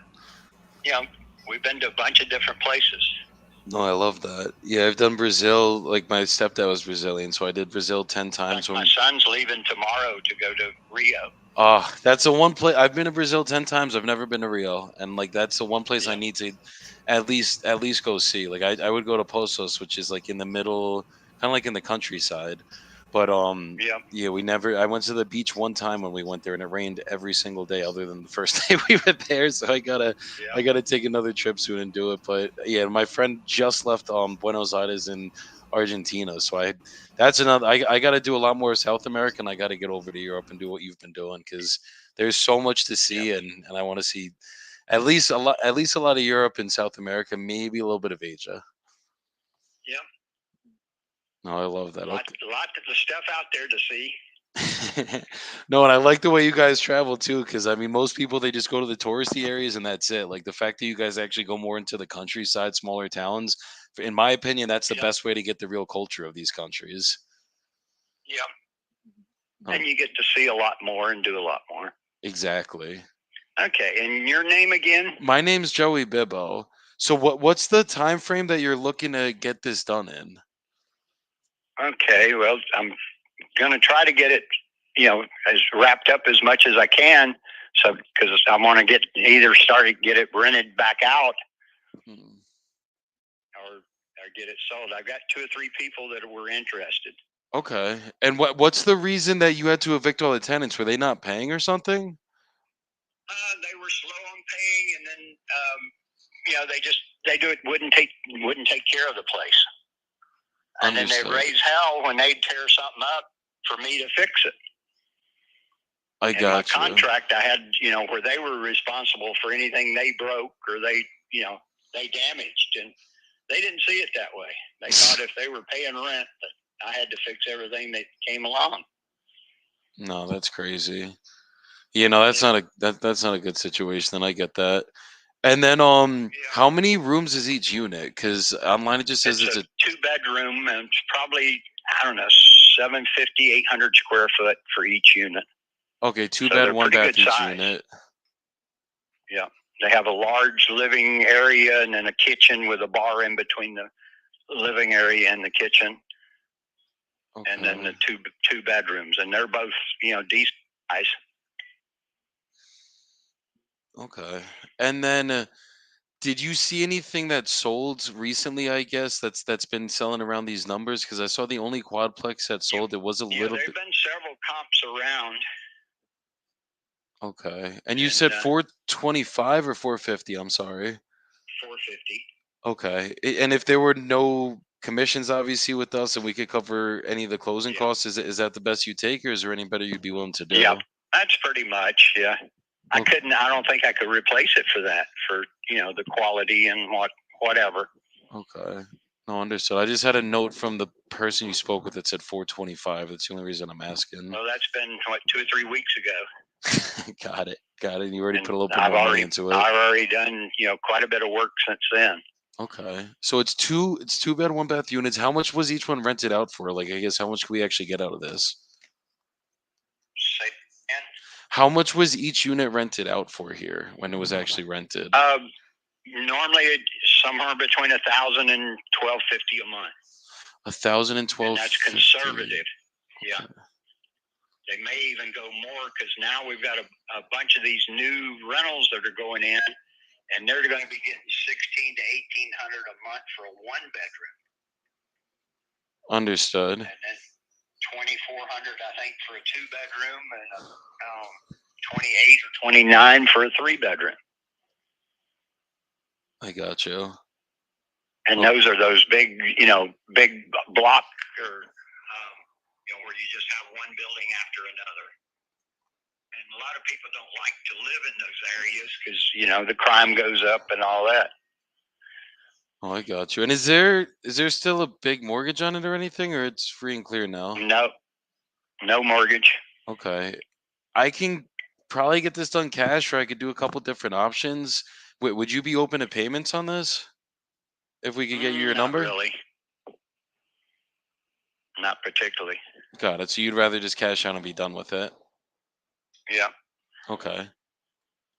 We've been to a bunch of different places. No, I love that. Yeah, I've done Brazil. Like my stepdad was Brazilian, so I did Brazil 10 times. My son's leaving tomorrow to go to Rio. Oh, that's the one place I've been to Brazil 10 times. I've never been to Rio, and like that's the one place I need to at least go see. Like I would go to Poços, which is like in the middle, kind of like in the countryside. But yeah, we never. I went to the beach one time when we went there, and it rained every single day other than the first day we were there. So I gotta take another trip soon and do it. But yeah, my friend just left Buenos Aires in Argentina, so that's another. I got to do a lot more South America, and I got to get over to Europe and do what you've been doing because there's so much to see, and I want to see at least a lot of Europe and South America, maybe a little bit of Asia. Yeah. No, I love that. A lot of the stuff out there to see. No, and I like the way you guys travel too, because I mean, most people they just go to the touristy areas and that's it. Like the fact that you guys actually go more into the countryside, smaller towns. In my opinion, that's the best way to get the real culture of these countries. Yeah. And you get to see a lot more and do a lot more. Exactly. Okay, and your name again? My name's Joey Bibbo. So what's the time frame that you're looking to get this done in? Okay, well, I'm going to try to get it, as wrapped up as much as I can. So, because I want to get it rented back out, or get it sold. I've got 2 or 3 people that were interested. Okay, and what's the reason that you had to evict all the tenants? Were they not paying or something? They were slow on paying, and then wouldn't take care of the place. And Understood. then they raise hell when they tear something up for me to fix it. I got my contract I had, where they were responsible for anything they broke or they damaged, and they didn't see it that way. They thought if they were paying rent that I had to fix everything that came along. No, that's crazy. That's not a good situation. And I get that. And then how many rooms is each unit? Because online it just says it's a 2-bedroom, and it's probably 750, 800 square foot for each unit. Okay, 2-bed, 1-bath each unit. Yeah, they have a large living area and then a kitchen with a bar in between the living area and the kitchen. Okay. And then the two bedrooms, and they're both decent size. Okay, and then did you see anything that sold recently? I guess that's been selling around these numbers, because I saw the only quadplex that sold. It was a little bit. There've been several comps around. Okay, and you said 425 or 450? I'm sorry. 450. Okay, and if there were no commissions, obviously, with us, and we could cover any of the closing costs, is that the best you take, or is there any better you'd be willing to do? Yeah, that's pretty much. Yeah, okay. I don't think I could replace it for that, for the quality and whatever. Okay, no, understood. I just had a note from the person you spoke with that said 425. That's the only reason I'm asking. Well, that's been 2 or 3 weeks ago. Got it. You already put a little bit more money into it. I've already done quite a bit of work since then. Okay, so it's 2-bed, 1-bath units. How much was each one rented out for? Like, I guess how much can we actually get out of this? Say again? How much was each unit rented out for here when it was actually rented? Normally somewhere between $1,000 and $1,250 a month. $1,000 and $1,250. And that's conservative. Yeah. They may even go more, because now we've got a bunch of these new rentals that are going in, and they're going to be getting $1,600 to $1,800 a month for a 1-bedroom. Understood. And then $2,400, I think, for a 2-bedroom, and $28 or $29 for a 3-bedroom. I got you. And those are those big, big block or, where you just have one building after another. And a lot of people don't like to live in those areas because, the crime goes up and all that. Oh, I got you. And is there still a big mortgage on it or anything, or it's free and clear now? No mortgage. Okay. I can probably get this done cash, or I could do a couple different options. Would you be open to payments on this? If we could get you your number? Not really. Not particularly. Got it. So you'd rather just cash out and be done with it? Yeah. Okay.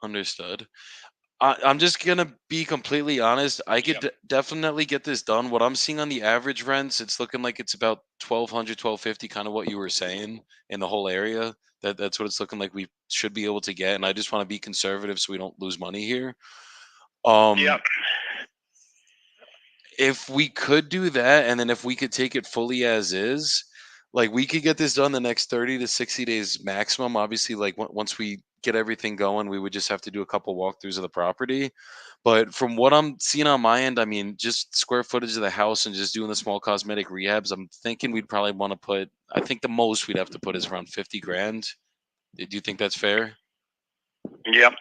Understood. I'm just gonna be completely honest. I could definitely get this done. What I'm seeing on the average rents, it's looking like it's about 1,200, 1,250, kind of what you were saying in the whole area. That's what it's looking like we should be able to get. And I just want to be conservative so we don't lose money here. Yep. If we could do that, and then if we could take it fully as is, like we could get this done the next 30 to 60 days maximum. Obviously, like once we get everything going, we would just have to do a couple walkthroughs of the property. But from what I'm seeing on my end, I mean, just square footage of the house and just doing the small cosmetic rehabs, I'm thinking we'd probably want to put, I think the most we'd have to put is around 50 grand. Do you think that's fair? Yep.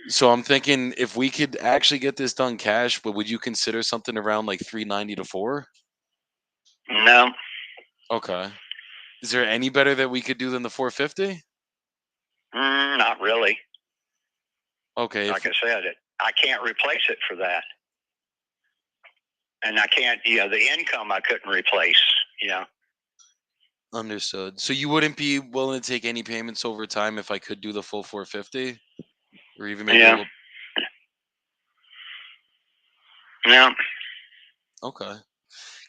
So I'm thinking if we could actually get this done cash, but would you consider something around like 390 to 4? No. Okay. Is there any better that we could do than the 450? Not really. Okay. Like I said, I can't replace it for that. And I can't, the income I couldn't replace, Understood. So you wouldn't be willing to take any payments over time if I could do the full 450? Or even maybe a little... No. Okay.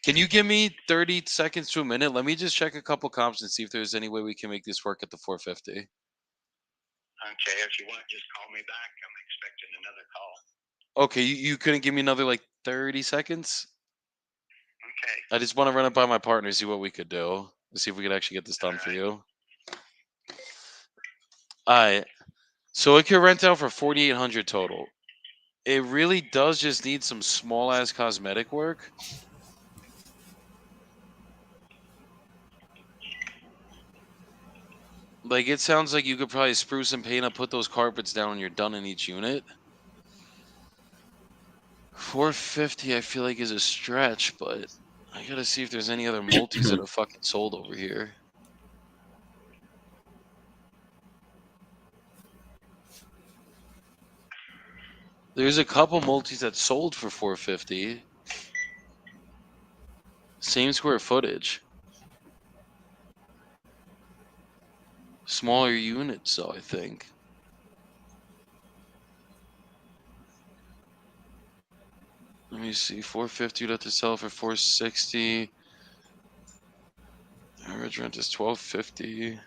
Can you give me 30 seconds to a minute? Let me just check a couple comps and see if there's any way we can make this work at the 450. Okay, if you want, just call me back. I'm expecting another call. Okay, you couldn't give me another like 30 seconds? Okay. I just want to run it by my partner, see what we could do. See if we could actually get this done for you. Alright. So it could rent out for 4,800 total. It really does just need some small ass cosmetic work. Like it sounds like you could probably spruce and paint up, put those carpets down, and you're done in each unit. 450 I feel like is a stretch, but I gotta see if there's any other multis that are fucking sold over here. There's a couple multis that sold for 450. Same square footage. Smaller units, though, I think. Let me see. 450 you'd have to sell for 460. Average rent is 1,250.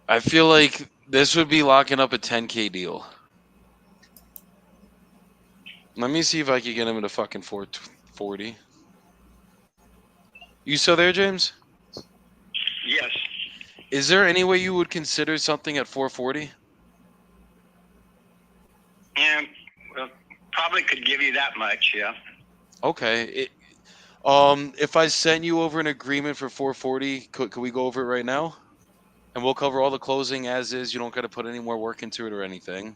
I feel like this would be locking up a 10K deal. Let me see if I can get him at a fucking 440. You still there, James? Yes. Is there any way you would consider something at 440? Yeah, well, probably could give you that much, yeah. Okay. If I sent you over an agreement for 440, could we go over it right now? And we'll cover all the closing as is. You don't got to put any more work into it or anything.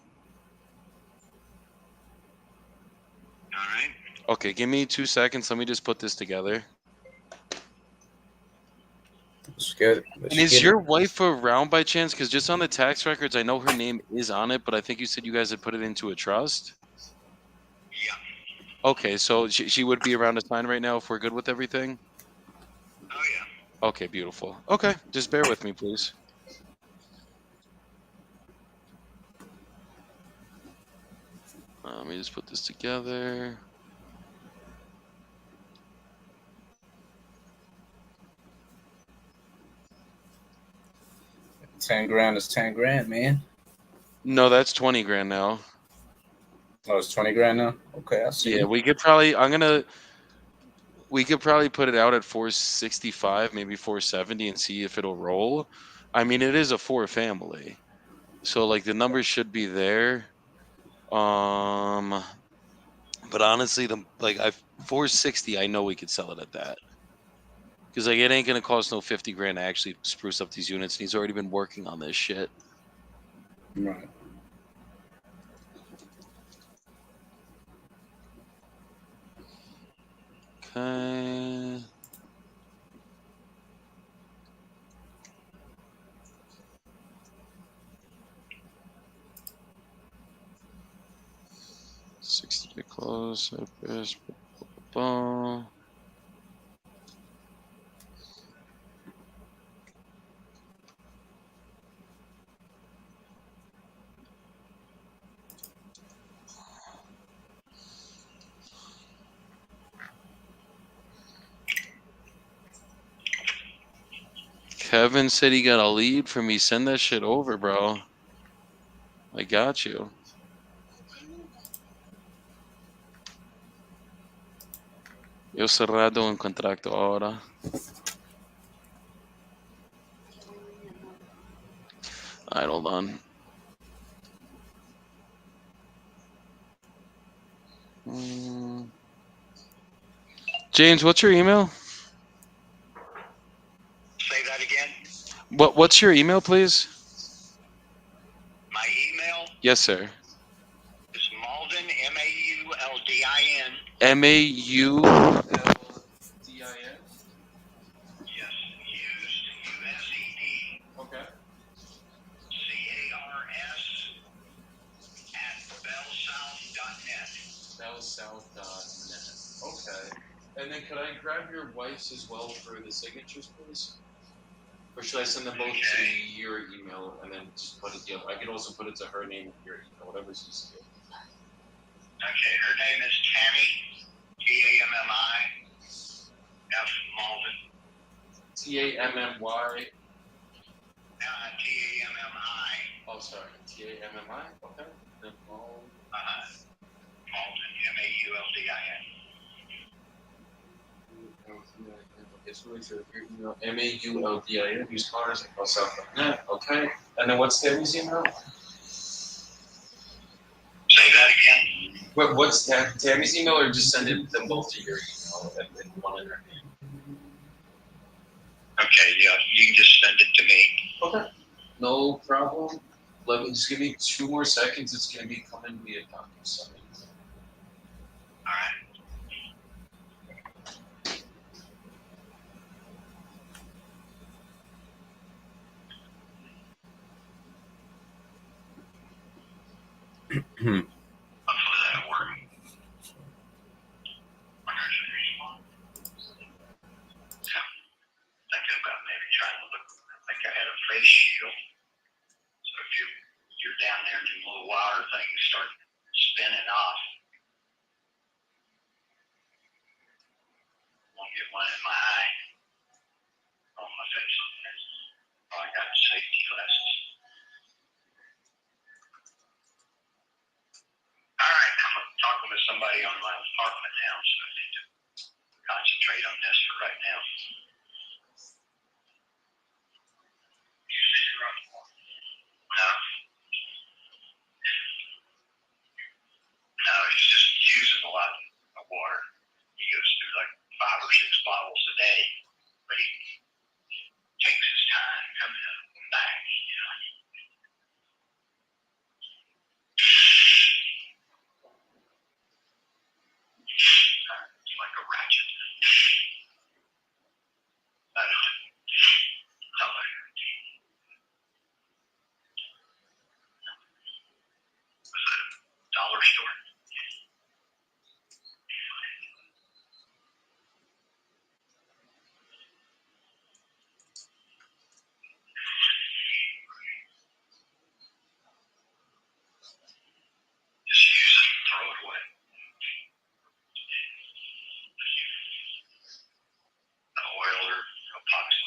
All right. Okay, give me 2 seconds. Let me just put this together. Let's get it. And is your wife around by chance? Because just on the tax records, I know her name is on it, but I think you said you guys had put it into a trust. Yeah. Okay, so she would be around to sign right now if we're good with everything? Oh, yeah. Okay, beautiful. Okay, just bear with me, please. Let me just put this together. $10,000 is $10,000, man. No, that's 20 grand now. Oh, it's $20,000 now. Okay, I see. Yeah, we could probably. We could probably put it out at 465, maybe 470, and see if it'll roll. I mean, it is a 4 family. So like the numbers should be there. But honestly, the like I 460, I know we could sell it at that. Because like it ain't gonna cost no 50 grand to actually spruce up these units, and he's already been working on this shit. Right. Okay. $60 close. Kevin said he got a lead for me. Send that shit over, bro. I got you. Yo cerrado un contrato ahora. Alright, hold on. James, what's your email? Say that again. What's your email, please? My email Yes, sir. is Malden, M-A-U-L-D-I-N. M-A-U-L-D-I-N? Yes, used, U-S-E-D. Okay. C-A-R-S at bellsouth.net. Bellsouth.net. Okay. And then could I grab your wife's as well for the signatures, please? Or should I send them both to your email and then just put it? I can also put it to her name and your email, whatever's easier. Okay, her name is Tammy, T-A-M-M-I, F. Malden. T-A-M-M-Y. T-A-M-M-I. Oh, sorry. T-A-M-M-I? Okay. Then Malden, M-A-U-L-D-I-N. M-A-U-L-D-I-N. Use cars at bellsouth.net. Okay. And then what's Tammy's email? Say that again? What's Tammy's email, or just send them both to your email and one in her name? Okay, yeah, you can just send it to me. Okay. No problem. Let me just give me 2 more seconds. It's gonna be coming via DocuSign. All right. Hopefully that'll work. Yeah. Thinking about maybe trying to look. I think I had a face shield. So if you're down there and the little wire things start spinning off, I'll get one in my eye on my face. Oh, I got safety glasses. All right, I'm talking with somebody on my apartment now, so I need to concentrate on this for right now. No. No, he's just using a lot of water. He goes through like 5 or 6 bottles a day, but he takes his time coming up and back, you know. It's like a ratchet. I don't know. Was it a dollar store? Just use it and throw it away. The oil or epoxy.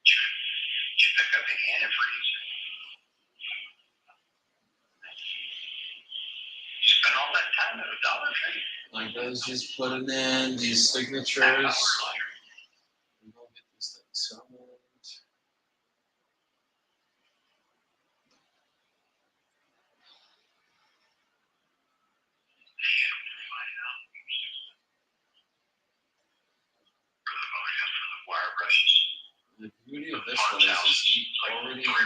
Did you pick up any antifreeze? You spent all that time at a Dollar Tree? My guys just putting in these signatures. $10 later. And we'll get this thing signed. For the wire brushes. The beauty of this one is he already. $3 or $4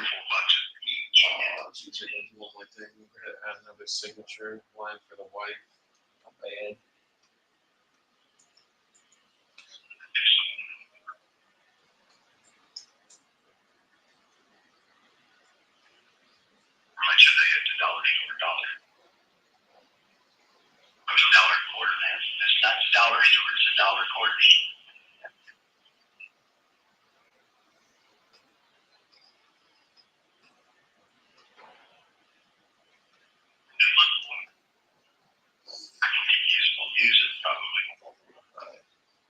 each. Oh, geez, I gotta do one more thing. We're gonna add another signature line for the wife. Not bad. How much are they at the dollar store? Dollar. Oh, it's $1.25, man. It's not the dollar store, it's a $1.25 store. I don't think you will use it probably.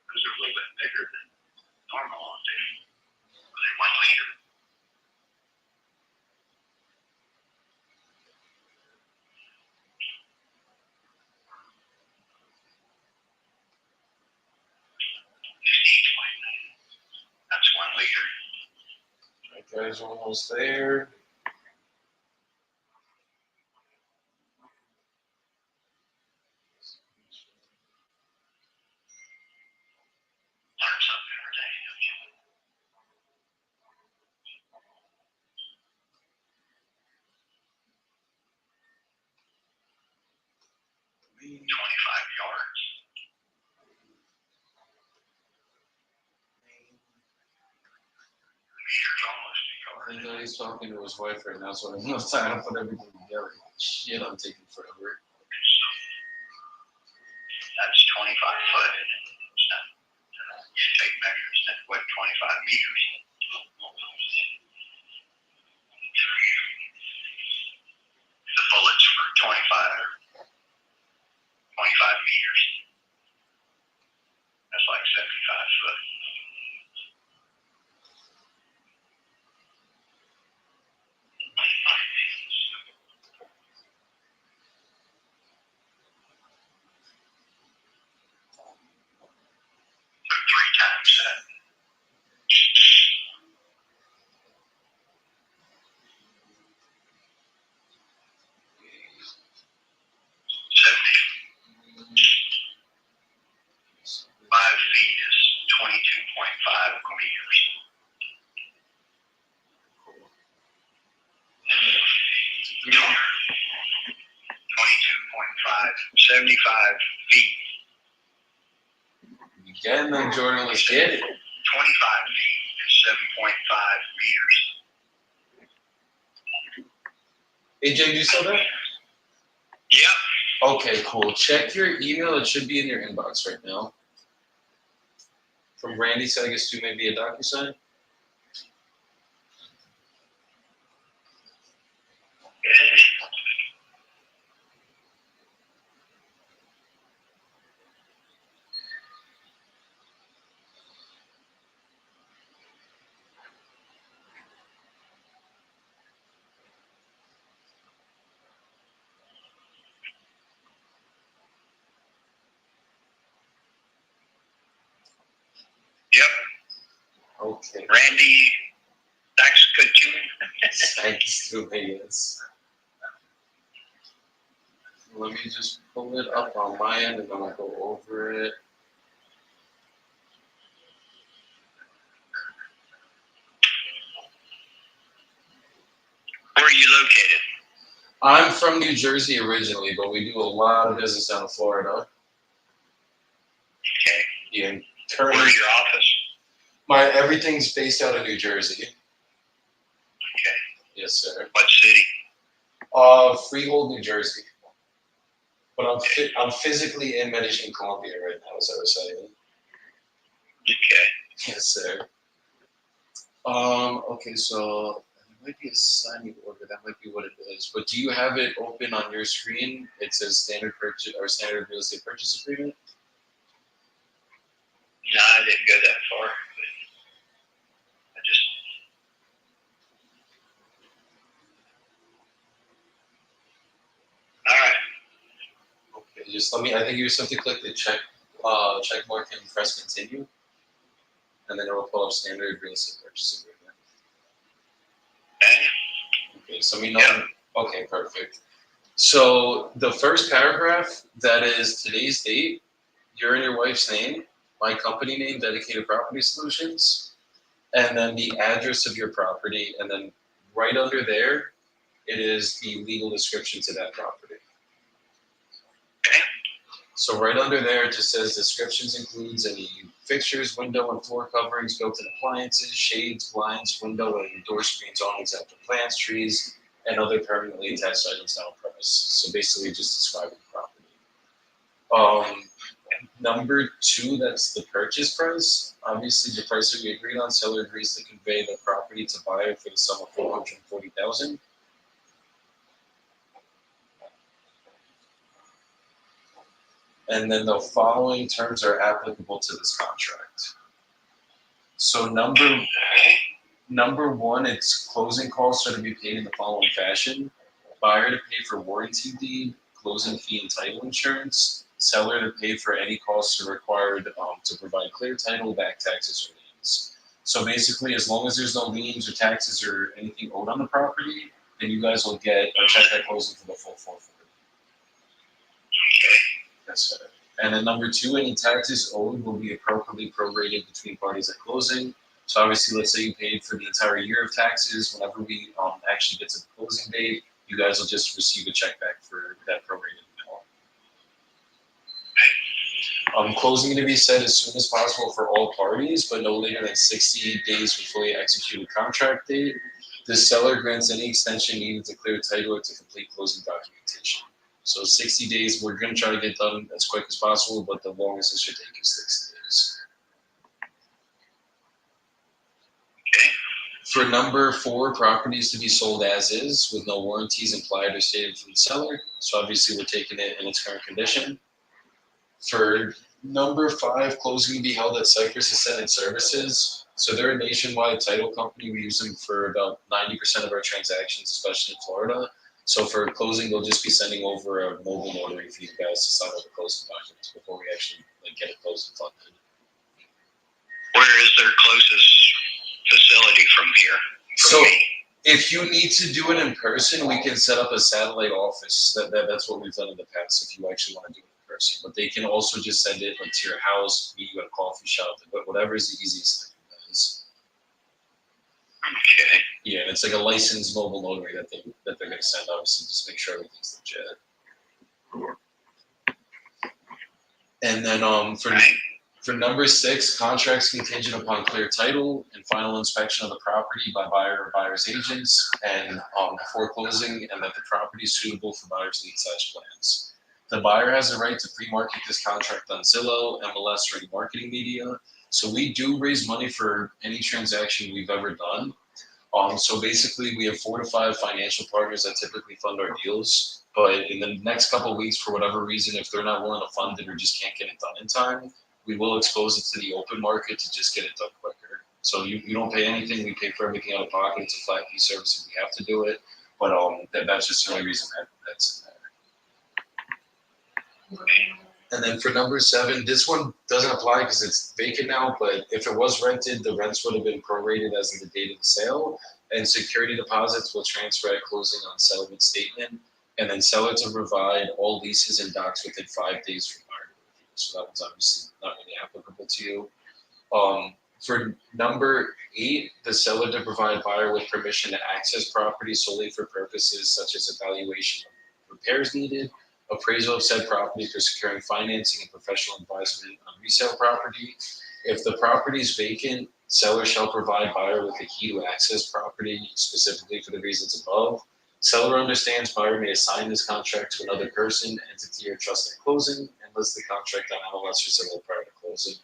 Because they're a little bit bigger than normal on there. They're 1 liter. That's 1 liter. Alright, guys, we're almost there. Learn something every day, don't you? We- 25 yards. Meter's almost a I yard. think he's talking to his wife right now, so I have enough time to put everything together. Shit, I'm taking forever. That's 25 foot. It's not, you take measures, that's what, 25 meters. The bullets for 25 meters. That's like 75 foot. So 3 times that. 5 feet is 22.5 meters. 22.5, 75 feet. You getting them, Jordan? Let's get it. 25 feet is 7.5 meters. AJ, you still there? Yep. Okay, cool. Check your email. It should be in your inbox right now. From Randy Sagas to maybe a DocuSign. Yep. Okay. Randy Saxkatun. Thanks to me, yes. Let me just pull it up on my end and then I'll go over it. Where are you located? I'm from New Jersey originally, but we do a lot of business down in Florida. Okay. Yeah, currently Where's your office? everything's based out of New Jersey. Okay. Yes, sir. What city? Freehold, New Jersey. But I'm physically in Medellin, Colombia right now, as I was saying. Okay. Yes, sir. Okay, so it might be a signing order. That might be what it is. But do you have it open on your screen? It says standard purchase or standard real estate purchase agreement. No, I didn't go that far. I just. All right. Okay, just let me. I think you just have to click the check mark and press continue, and then it will pull up standard real estate purchase agreement. Okay. Okay, so we know. Yeah. Okay, perfect. So the first paragraph, that is today's date, your and your wife's name, my company name, Dedicated Property Solutions, and then the address of your property, and then right under there, it is the legal description to that property. So right under there, it just says descriptions includes any fixtures, window and floor coverings, built-in appliances, shades, blinds, window and door screens, awnings after plants, trees, and other permanently attached items now on premises. So basically just describing the property. Number 2, that's the purchase price. Obviously, the price that we agreed on, seller agrees to convey the property to buyer for the sum of $440,000. And then the following terms are applicable to this contract. So number 1, it's closing costs are to be paid in the following fashion: buyer to pay for warranty deed, closing fee and title insurance, seller to pay for any costs required to provide clear title, back taxes, or liens. So basically, as long as there's no liens or taxes or anything owed on the property, then you guys will get a check at closing for the full $440,000. That's it. And then number 2, any taxes owed will be appropriately prorated between parties at closing. So obviously, let's say you paid for the entire year of taxes. Whenever we actually get to the closing date, you guys will just receive a check back for that prorated amount. Closing to be set as soon as possible for all parties, but no later than 60 days from fully executed contract date. The seller grants any extension needed to clear title or to complete closing documentation. So 60 days, we're going to try to get done as quick as possible, but the longest it should take is 60 days. Okay. For number 4, properties to be sold as is with no warranties implied or stated from the seller. So obviously we're taking it in its current condition. For number 5, closing to be held at Cypress Ascendant Services. So they're a nationwide title company. We use them for about 90% of our transactions, especially in Florida. So for closing, they'll just be sending over a mobile notary for you guys to sign all the closing documents before we actually get it closed and funded. Where is their closest facility from here? So if you need to do it in person, we can set up a satellite office. That's what we've done in the past if you actually want to do it in person. But they can also just send it to your house, meet you at a coffee shop, whatever is the easiest thing for you guys. Okay. Yeah, and it's like a licensed mobile notary that they're going to send, obviously, just make sure everything's legit. And then for number 6, contracts contingent upon clear title and final inspection of the property by buyer or buyer's agents, and before closing, and that the property is suitable for buyer's lead-size plans. The buyer has the right to pre-market this contract on Zillow, MLS, or any marketing media. So we do raise money for any transaction we've ever done. So basically, we have 4 to 5 financial partners that typically fund our deals. But in the next couple of weeks, for whatever reason, if they're not willing to fund it or just can't get it done in time, we will expose it to the open market to just get it done quicker. So you don't pay anything. We pay for everything out of pocket. It's a flat fee service if we have to do it. But that's just the only reason that's in there. And then for number 7, this one doesn't apply because it's vacant now, but if it was rented, the rents would have been prorated as of the date of the sale, and security deposits will transfer at closing on settlement statement, and then seller to provide all leases and docs within 5 days from buyer review. So that one's obviously not really applicable to you. For number 8, the seller to provide buyer with permission to access property solely for purposes such as evaluation of repairs needed, appraisal of said property for securing financing and professional advisement on resale property. If the property is vacant, seller shall provide buyer with a key to access property specifically for the reasons above. Seller understands buyer may assign this contract to another person, entity, or trust at closing, and list the contract on MLS or Zillow prior to closing.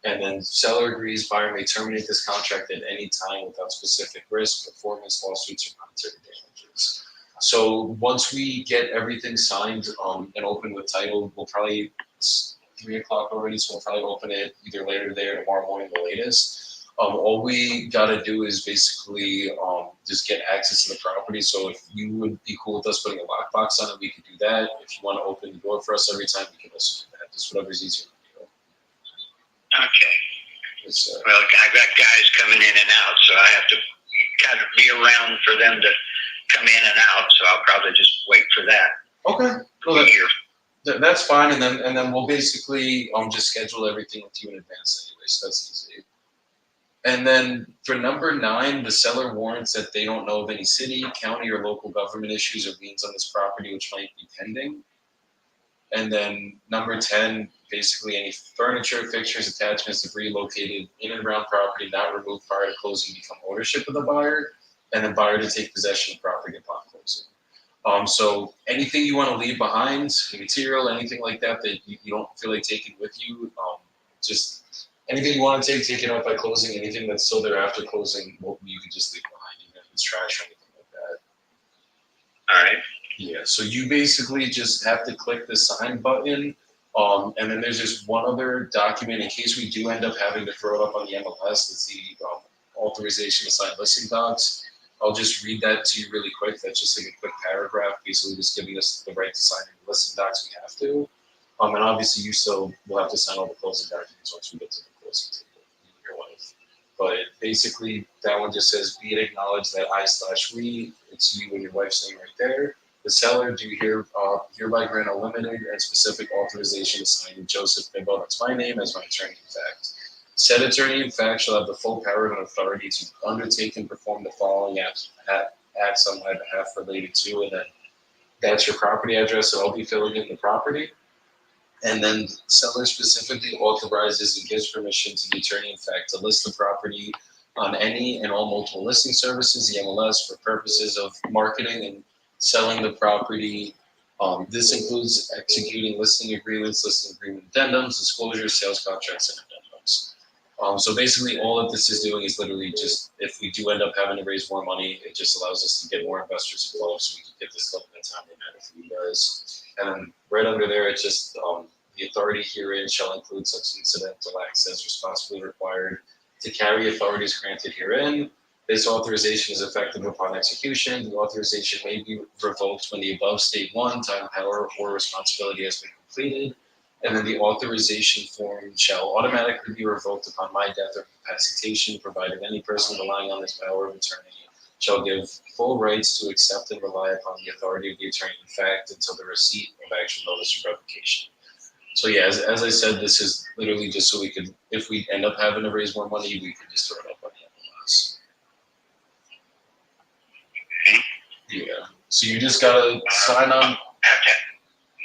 And then seller agrees buyer may terminate this contract at any time without specific risk, performance, lawsuits, or monetary damages. So once we get everything signed and open with title, we'll probably, it's 3 o'clock already, so we'll probably open it either later today or tomorrow morning, the latest. All we gotta do is basically just get access to the property. So if you would be cool with us putting a lockbox on it, we could do that. If you want to open the door for us every time, we can also do that. Just whatever's easier for you. Okay. Well, I've got guys coming in and out, so I have to kind of be around for them to come in and out. So I'll probably just wait for that. Okay. Well, That's fine, and then we'll basically just schedule everything with you in advance anyway, so that's easy. And then for number 9, the seller warrants that they don't know of any city, county, or local government issues or liens on this property which might be pending. And then number 10, basically any furniture, fixtures, attachments, debris located in and around property not removed prior to closing become ownership of the buyer, and then buyer to take possession of property upon closing. So anything you want to leave behind, material, anything like that that you don't feel like taking with you, just anything you want to take it out by closing. Anything that's still there after closing, you can just leave behind, even if it's trash or anything like that. All right. Yeah, so you basically just have to click the sign button, and then there's just one other document in case we do end up having to throw it up on the MLS. It's the authorization to sign listing docs. I'll just read that to you really quick. That's just like a quick paragraph, basically just giving us the right to sign any listing docs we have to. And obviously you still will have to sign all the closing documents once we get to the closing table, your wife. But basically that one just says, be it acknowledged that I/we, it's you and your wife's name right there. The seller do hereby grant a limited and specific authorization to sign Joseph Bimbo, that's my name, as my attorney in fact. Said attorney in fact shall have the full power and authority to undertake and perform the following acts on my behalf related to, and then that's your property address, so I'll be filling in the property. And then seller specifically authorizes and gives permission to the attorney in fact to list the property on any and all multiple listing services, the MLS, for purposes of marketing and selling the property. This includes executing listing agreements, listing agreement addendums, disclosures, sales contracts, and addendums. So basically all that this is doing is literally just, if we do end up having to raise more money, it just allows us to get more investors involved so we can get this done in a timely manner for you guys. And then right under there, it's just the authority herein shall include such incidental acts as responsibly required to carry authorities granted herein. This authorization is effective upon execution. The authorization may be revoked when the above state 1, time, power, or responsibility has been completed. And then the authorization form shall automatically be revoked upon my death or incapacitation, provided any person relying on this power of attorney shall give full rights to accept and rely upon the authority of the attorney in fact until the receipt of actual notice of revocation. So yeah, as I said, this is literally just so we could, if we end up having to raise more money, we could just throw it up on the MLS. Yeah. So you just gotta sign on. Have to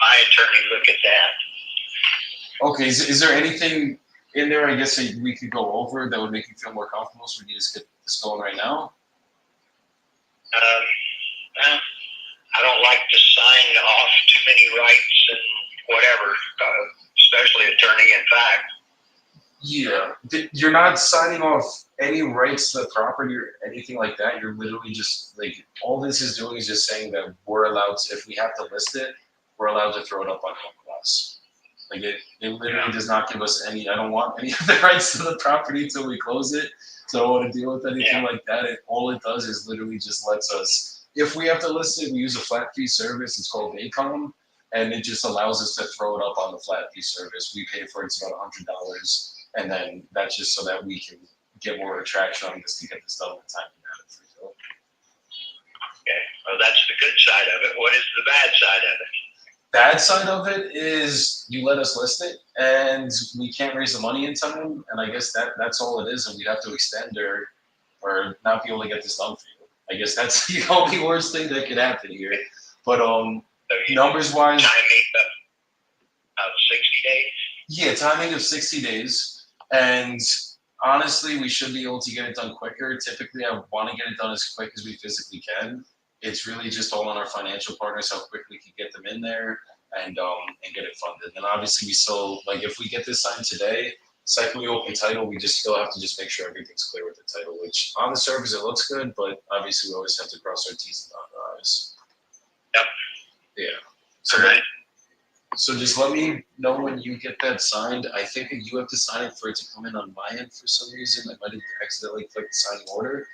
my attorney look at that. Okay. Is there anything in there, I guess, that we could go over that would make you feel more comfortable, so we can just get this going right now? Well, I don't like to sign off too many rights and whatever, especially attorney in fact. Yeah. You're not signing off any rights to the property or anything like that. You're literally just like, all this is doing is just saying that we're allowed to, if we have to list it, we're allowed to throw it up on MLS. Like it literally does not give us any, I don't want any of the rights to the property until we close it. So I don't want to deal with anything like that. All it does is literally just lets us, if we have to list it, we use a flat fee service. It's called Acom, and it just allows us to throw it up on the flat fee service. We pay for it, it's about $100. And then that's just so that we can get more traction on this to get this done in time and manner for you. Okay, well that's the good side of it. What is the bad side of it? Bad side of it is you let us list it and we can't raise the money in time, and I guess that's all it is, and we'd have to extend or not be able to get this done for you. I guess that's the only worst thing that could happen here. But numbers wise, timing of 60 days. Yeah, timing of 60 days, and honestly, we should be able to get it done quicker. Typically, I want to get it done as quick as we physically can. It's really just all on our financial partners how quick we can get them in there and get it funded. And obviously, we still, like, if we get this signed today, second we open title, we just still have to just make sure everything's clear with the title. Which on the surface it looks good, but obviously we always have to cross our T's and dot our I's. Yep. Yeah. So all right. So just let me know when you get that signed. I think that you have to sign it for it to come in on my end for some reason. I might have accidentally clicked signing order.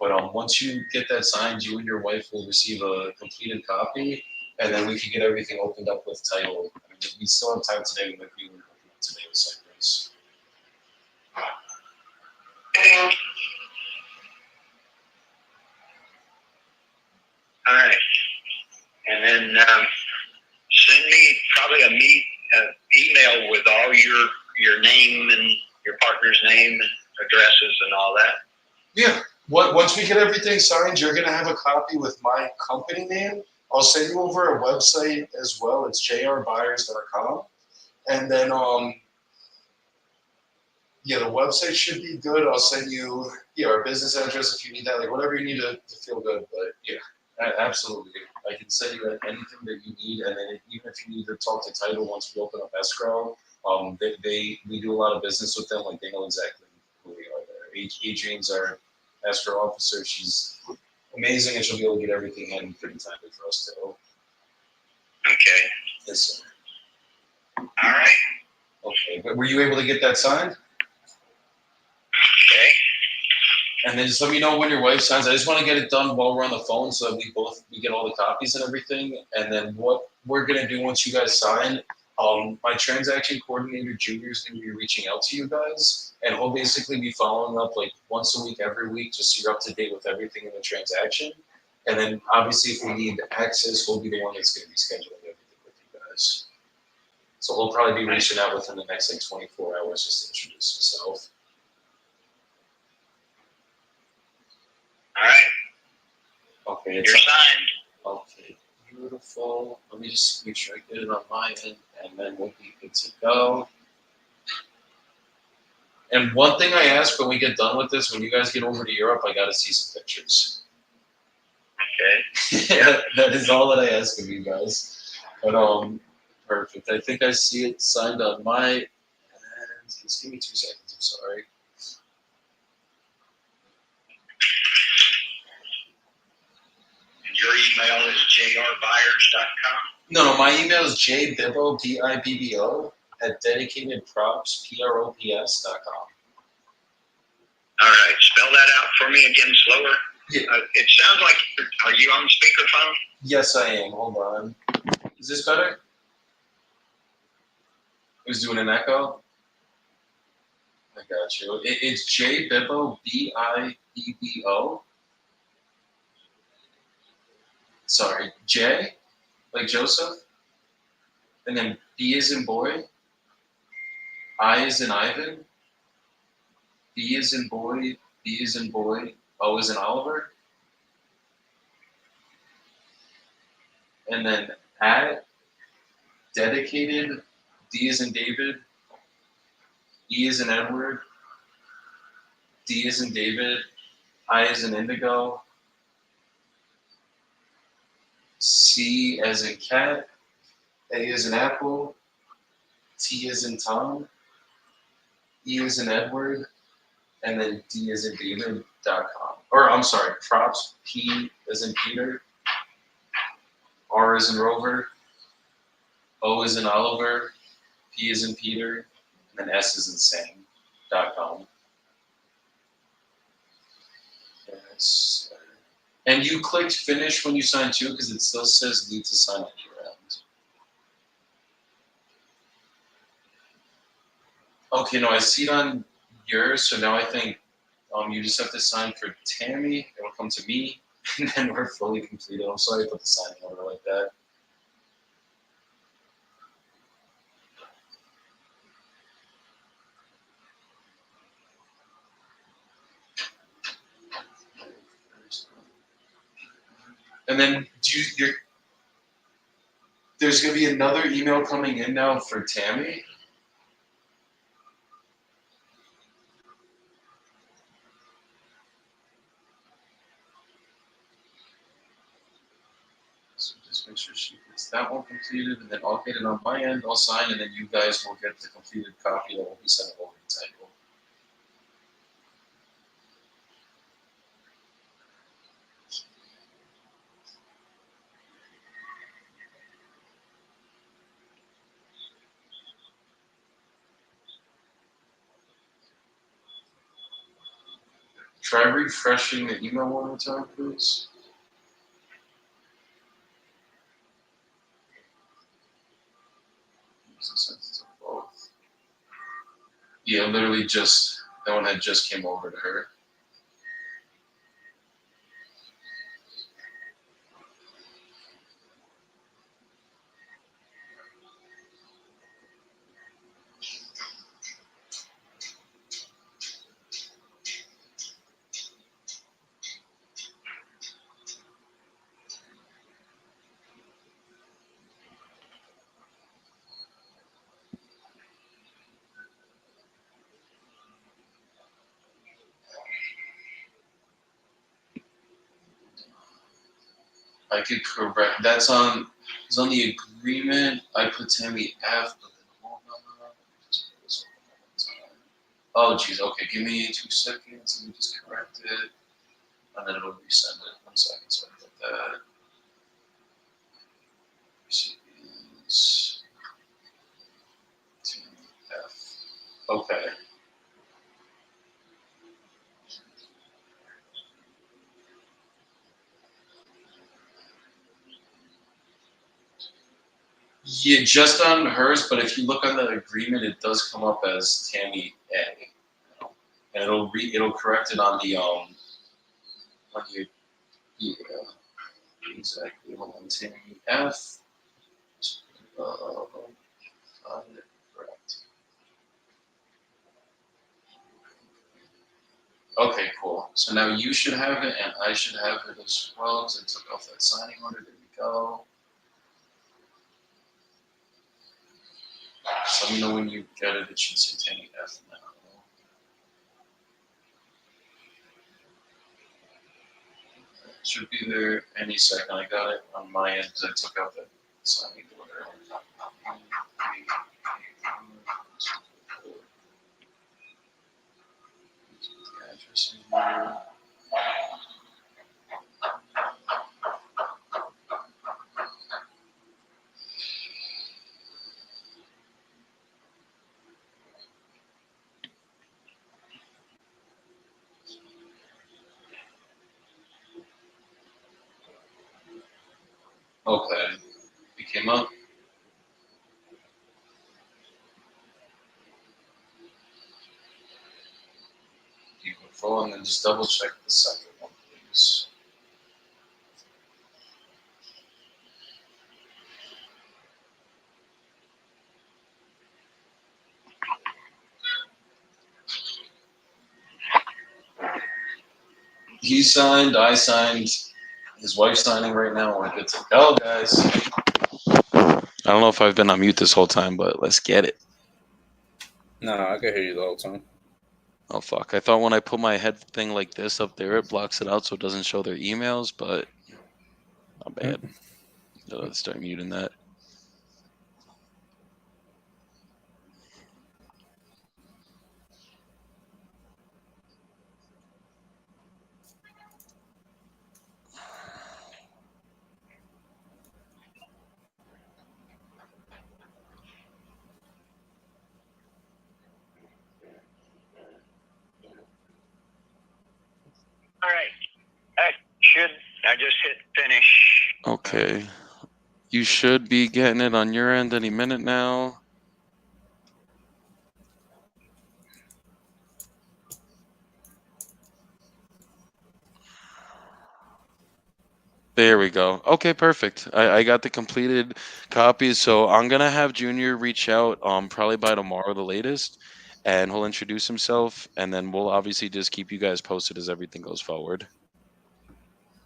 But once you get that signed, you and your wife will receive a completed copy, and then we can get everything opened up with title. I mean, we still have time today. We might be open up today with Cypress. All right. And then send me probably a your name and your partner's name, addresses, and all that? Yeah. Once we get everything signed, you're gonna have a copy with my company name. I'll send you over a website as well. It's jrbuyers.com. And then yeah, the website should be good. I'll send you our business address if you need that, like whatever you need to feel good. But yeah, absolutely. I can send you anything that you need, and then even if you need to talk to title once we open up escrow, we do a lot of business with them. Like they know exactly who we are there. Adrian's our escrow officer. She's amazing, and she'll be able to get everything in pretty timely for us too. Okay. Yes, sir. All right. Okay, but were you able to get that signed? Okay. And then just let me know when your wife signs. I just want to get it done while we're on the phone so that we get all the copies and everything. And then what we're gonna do once you guys sign, my transaction coordinator Junior is gonna be reaching out to you guys, and he'll basically be following up like once a week, every week, just so you're up to date with everything in the transaction. And then obviously if we need access, we'll be the one that's gonna be scheduling everything with you guys. So he'll probably be reaching out within the next like 24 hours just to introduce himself. All right. Okay, You're signed. okay, beautiful. Let me just make sure I get it on my end, and then we'll be good to go. And one thing I ask when we get done with this, when you guys get over to Europe, I gotta see some pictures. Okay. That is all that I ask of you guys. But perfect. I think I see it signed on my end. Just give me 2 seconds. I'm sorry. Your email is jrbuyers.com. No, my email is jbibbo, BIBBO, at dedicatedprops.com. All right. Spell that out for me again slower. Yeah. It sounds like, are you on speakerphone? Yes, I am. Hold on. Is this better? It was doing an echo? I got you. It's jbibbo, BIBBO. Sorry, J, like Joseph. And then B is in boy. I is in Ivan. B is in boy. B is in boy. O is in Oliver. And then at dedicated. D is in David. E is in Edward. D is in David. I is in Indigo. C as in cat. A is in apple. T is in Tom. E is in Edward. And then D is in David.com. Or I'm sorry, props. P is in Peter. R is in Rover. O is in Oliver. P is in Peter. And then S is in Sam.com. Yes. And you clicked finish when you signed too, because it still says need to sign at your end. Okay, no, I see it on yours, so now I think you just have to sign for Tammy. It'll come to me, and then we're fully completed. I'm sorry I put the signing order like that. And then there's gonna be another email coming in now for Tammy. So just make sure she gets that one completed, and then I'll get it on my end, I'll sign, and then you guys will get the completed copy that will be sent over to title. Try refreshing the email one more time, please. Yeah, literally just, that one had just came over to her. I could correct. That's on. It's on the agreement. I put Tammy F. But then hold on. Oh, geez. Okay, give me 2 seconds. Let me just correct it, and then it'll resend it. 1 second. Sorry about that. Recipients. Tammy F. Okay. Yeah, just on hers, but if you look on the agreement, it does come up as Tammy A, and it'll correct it on the on your yeah, exactly on Tammy F. Correct. Okay, cool. So now you should have it, and I should have it as well, because I took off that signing order. There we go. So let me know when you get it. It should say Tammy F now. It should be there any second. I got it on my end because I took out that signing order. Address in here. Okay, it came up. Beautiful, and then just double check the second one, please. He signed, I signed, his wife's signing right now. We're good to go, guys. I don't know if I've been on mute this whole time, but let's get it. No, I can hear you the whole time. Oh, fuck. I thought when I put my head thing like this up there, it blocks it out so it doesn't show their emails, but not bad. Let's start muting that. All right. I just hit finish. Okay. You should be getting it on your end any minute now. There we go. Okay, perfect. I got the completed copies, so I'm gonna have Junior reach out probably by tomorrow the latest, and he'll introduce himself, and then we'll obviously just keep you guys posted as everything goes forward.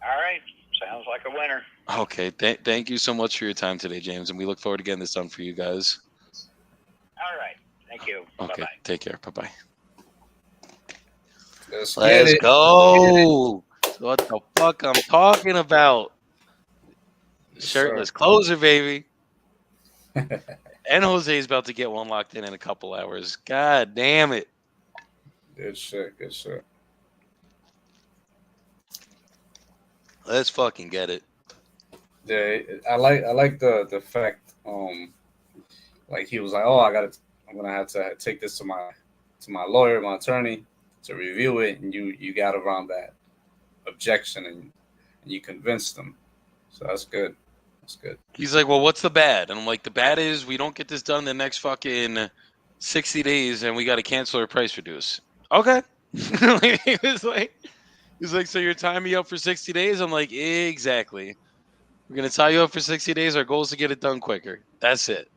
All right. Sounds like a winner. Okay, thank you so much for your time today, James, and we look forward to getting this done for you guys. All right. Thank you. Okay, Bye-bye. take care. Bye-bye. Let's go. What the fuck I'm talking about? Shirtless closer, baby. And Jose's about to get one locked in a couple hours. God damn it. Good shit. Good shit. Let's fucking get it. Yeah, I like the fact like he was like, oh, I'm gonna have to take this to my lawyer, my attorney, to review it, and you got around that objection and you convinced them. So that's good. That's good. He's like, well, what's the bad? And I'm like, the bad is we don't get this done in the next fucking 60 days and we got to cancel our price reduce. Okay. he was like, so you're tying me up for 60 days? I'm like, exactly. We're going to tie you up for 60 days. Our goal is to get it done quicker. That's it.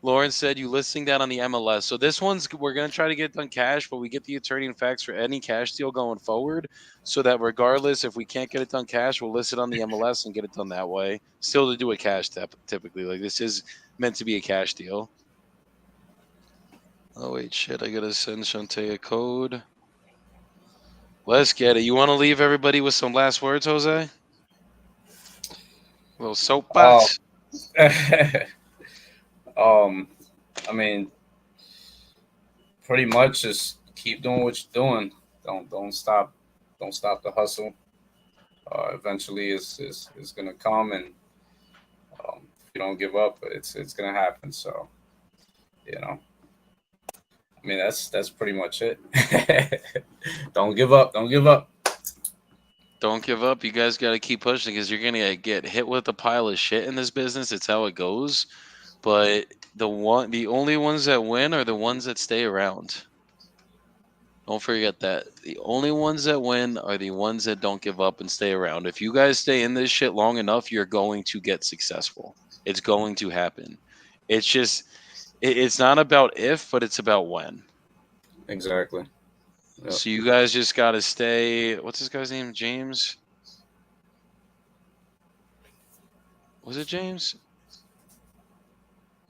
Lauren said you listing that on the MLS. So this one's, we're going to try to get it done cash, but we get the attorney and facts for any cash deal going forward so that regardless, if we can't get it done cash, we'll list it on the MLS and get it done that way. Still to do a cash typically. Like this is meant to be a cash deal. Oh, wait, shit. I got to send Shantae a code. Let's get it. You want to leave everybody with some last words, Jose? little soapbox. I mean, pretty much just keep doing what you're doing. Don't stop the hustle. Eventually, it's gonna come, and if you don't give up, it's gonna happen. So, you know, I mean, that's pretty much it. Don't give up. Don't give up. Don't give up. You guys got to keep pushing because you're gonna get hit with a pile of shit in this business. It's how it goes. But the only ones that win are the ones that stay around. Don't forget that. The only ones that win are the ones that don't give up and stay around. If you guys stay in this shit long enough, you're going to get successful. It's going to happen. It's just, it's not about if, but it's about when. Exactly. Yep. So you guys just got to stay. What's this guy's name? James? Was it James?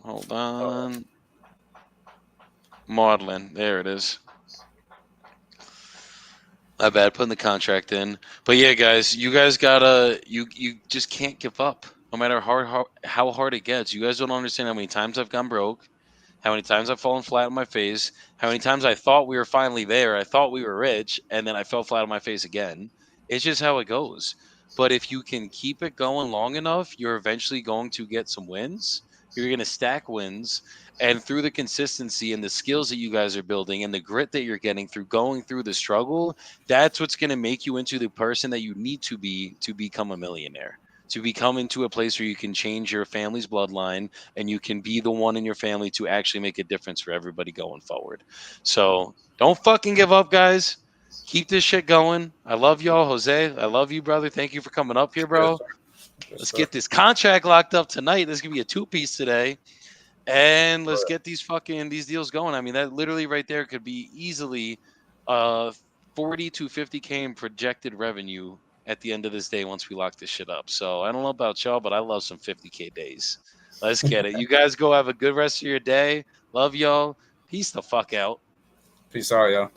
Hold on. Maudlin. There it is. My bad, putting the contract in. But yeah, guys, you guys gotta, you just can't give up. No matter how hard it gets. You guys don't understand how many times I've gone broke, how many times I've fallen flat on my face, how many times I thought we were finally there, I thought we were rich, and then I fell flat on my face again. It's just how it goes. But if you can keep it going long enough, you're eventually going to get some wins. You're going to stack wins. And through the consistency and the skills that you guys are building and the grit that you're getting through going through the struggle, that's what's going to make you into the person that you need to be to become a millionaire, to become into a place where you can change your family's bloodline and you can be the one in your family to actually make a difference for everybody going forward. So don't fucking give up, guys. Keep this shit going. I love y'all. Jose, I love you, brother. Thank you for coming up here, bro. Let's get this contract locked up tonight. This is going to be a 2-piece today. And let's get these deals going. I mean, that literally right there could be easily 40 to 50K in projected revenue at the end of this day once we lock this shit up. So I don't know about y'all, but I love some 50K days. Let's get it. You guys go have a good rest of your day. Love y'all. Peace the fuck out. Peace out, y'all.